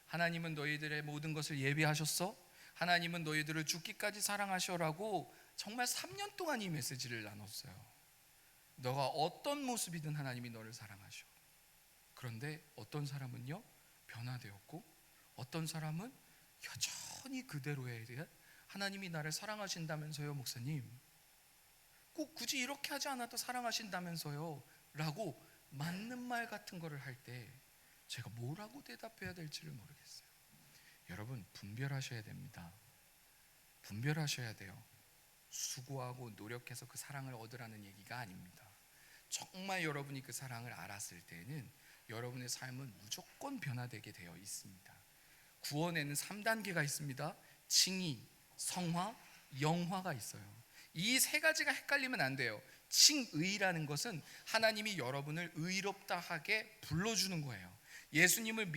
하나님은 너희들의 모든 것을 예비하셨어? 하나님은 너희들을 죽기까지 사랑하셔라고 정말 3년 동안 이 메시지를 나눴어요. 너가 어떤 모습이든 하나님이 너를 사랑하셔. 그런데 어떤 사람은요, 변화되었고, 어떤 사람은 여전히 그대로에 대해 하나님이 나를 사랑하신다면서요 목사님, 꼭 굳이 이렇게 하지 않아도 사랑하신다면서요 라고 맞는 말 같은 거를 할 때 제가 뭐라고 대답해야 될지를 모르겠어요. 여러분, 분별하셔야 됩니다. 분별하셔야 돼요. 수고하고 노력해서 그 사랑을 얻으라는 얘기가 아닙니다. 정말 여러분이 그 사랑을 알았을 때는 여러분의 삶은 무조건 변화되게 되어 있습니다. 구원에는 3단계가 있습니다. 칭의, 성화, 영화가 있어요. 이 세 가지가 헷갈리면 안 돼요. 칭의라는 것은 하나님이 여러분을 의롭다 하게 불러주는 거예요. 예수님을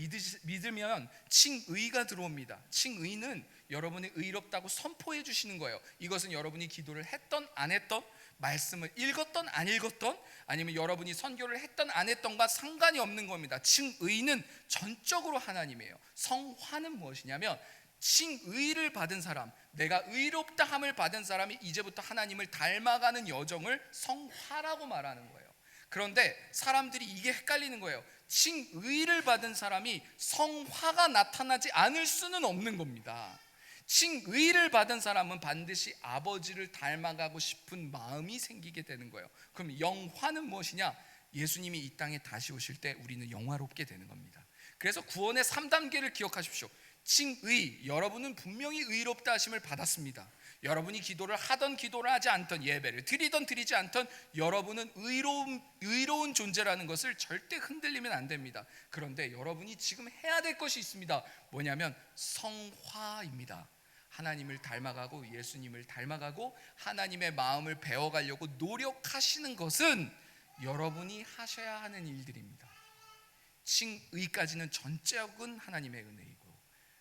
믿으면 칭의가 들어옵니다. 칭의는 여러분이 의롭다고 선포해 주시는 거예요. 이것은 여러분이 기도를 했던 안 했던, 말씀을 읽었던 안 읽었던, 아니면 여러분이 선교를 했던 안 했던과 상관이 없는 겁니다. 칭의는 전적으로 하나님이에요. 성화는 무엇이냐면 칭의를 받은 사람, 내가 의롭다 함을 받은 사람이 이제부터 하나님을 닮아가는 여정을 성화라고 말하는 거예요. 그런데 사람들이 이게 헷갈리는 거예요. 칭의를 받은 사람이 성화가 나타나지 않을 수는 없는 겁니다. 칭의를 받은 사람은 반드시 아버지를 닮아가고 싶은 마음이 생기게 되는 거예요. 그럼 영화는 무엇이냐? 예수님이 이 땅에 다시 오실 때 우리는 영화롭게 되는 겁니다. 그래서 구원의 3단계를 기억하십시오. 칭의, 여러분은 분명히 의롭다 하심을 받았습니다. 여러분이 기도를 하던 기도를 하지 않던, 예배를 드리던 드리지 않던, 여러분은 의로운 존재라는 것을 절대 흔들리면 안 됩니다. 그런데 여러분이 지금 해야 될 것이 있습니다. 뭐냐면 성화입니다. 하나님을 닮아가고 예수님을 닮아가고 하나님의 마음을 배워가려고 노력하시는 것은 여러분이 하셔야 하는 일들입니다. 칭의까지는 전적은 하나님의 은혜이고,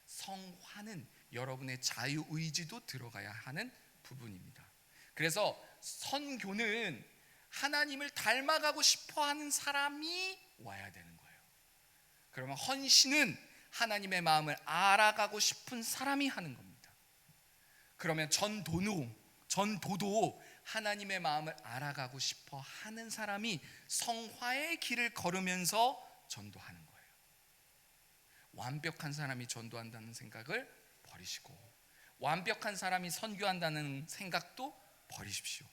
성화는 여러분의 자유의지도 들어가야 하는 부분입니다. 그래서 선교는 하나님을 닮아가고 싶어하는 사람이 와야 되는 거예요. 그러면 헌신은 하나님의 마음을 알아가고 싶은 사람이 하는 겁니다. 그러면 전도도 하나님의 마음을 알아가고 싶어 하는 사람이 성화의 길을 걸으면서 전도하는 거예요. 완벽한 사람이 전도한다는 생각을 버리시고, 완벽한 사람이 선교한다는 생각도 버리십시오.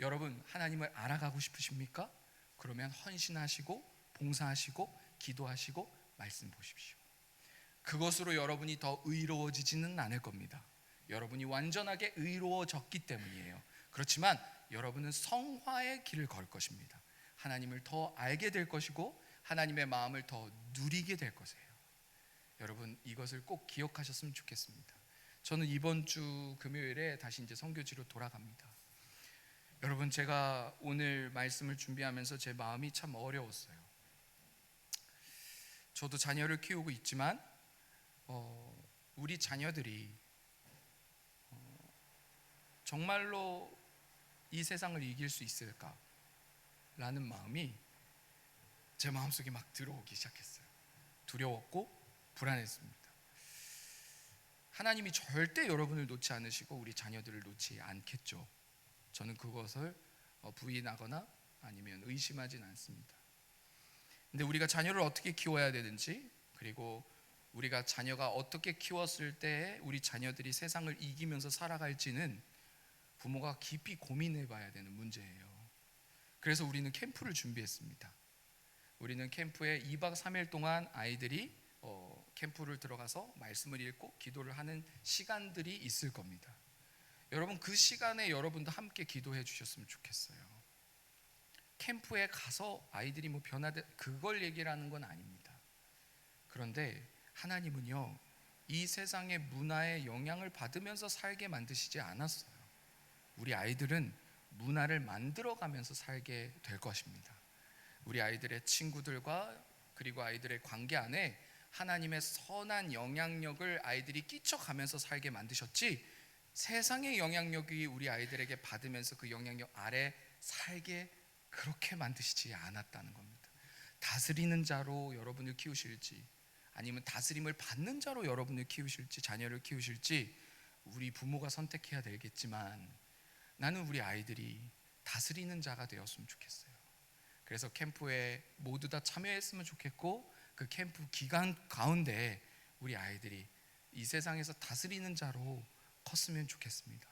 여러분, 하나님을 알아가고 싶으십니까? 그러면 헌신하시고 봉사하시고 기도하시고 말씀 보십시오. 그것으로 여러분이 더 의로워지지는 않을 겁니다. 여러분이 완전하게 의로워졌기 때문이에요. 그렇지만 여러분은 성화의 길을 걸 것입니다. 하나님을 더 알게 될 것이고 하나님의 마음을 더 누리게 될 것이에요. 여러분, 이것을 꼭 기억하셨으면 좋겠습니다. 저는 이번 주 금요일에 다시 이제 선교지로 돌아갑니다. 여러분, 제가 오늘 말씀을 준비하면서 제 마음이 참 어려웠어요. 저도 자녀를 키우고 있지만 우리 자녀들이 정말로 이 세상을 이길 수 있을까? 라는 마음이 제 마음속에 막 들어오기 시작했어요. 두려웠고 불안했습니다. 하나님이 절대 여러분을 놓지 않으시고 우리 자녀들을 놓지 않겠죠. 저는 그것을 부인하거나 아니면 의심하진 않습니다. 근데 우리가 자녀를 어떻게 키워야 되는지, 그리고 우리가 자녀가 어떻게 키웠을 때 우리 자녀들이 세상을 이기면서 살아갈지는 부모가 깊이 고민해 봐야 되는 문제예요. 그래서 우리는 캠프를 준비했습니다. 우리는 캠프에 2박 3일 동안 아이들이 캠프를 들어가서 말씀을 읽고 기도를 하는 시간들이 있을 겁니다. 여러분, 그 시간에 여러분도 함께 기도해 주셨으면 좋겠어요. 캠프에 가서 아이들이 뭐 변화돼 그걸 얘기하는 건 아닙니다. 그런데 하나님은요, 이 세상의 문화에 영향을 받으면서 살게 만드시지 않았어요. 우리 아이들은 문화를 만들어가면서 살게 될 것입니다. 우리 아이들의 친구들과 그리고 아이들의 관계 안에 하나님의 선한 영향력을 아이들이 끼쳐가면서 살게 만드셨지, 세상의 영향력이 우리 아이들에게 받으면서 그 영향력 아래 살게 그렇게 만드시지 않았다는 겁니다. 다스리는 자로 여러분을 키우실지, 아니면 다스림을 받는 자로 여러분을 키우실지, 자녀를 키우실지 우리 부모가 선택해야 되겠지만, 나는 우리 아이들이 다스리는 자가 되었으면 좋겠어요. 그래서 캠프에 모두 다 참여했으면 좋겠고, 그 캠프 기간 가운데 우리 아이들이 이 세상에서 다스리는 자로 컸으면 좋겠습니다.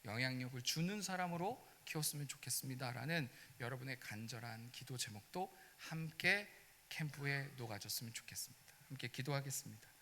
영향력을 주는 사람으로 키웠으면 좋겠습니다 라는 여러분의 간절한 기도 제목도 함께 캠프에 녹아졌으면 좋겠습니다. 함께 기도하겠습니다.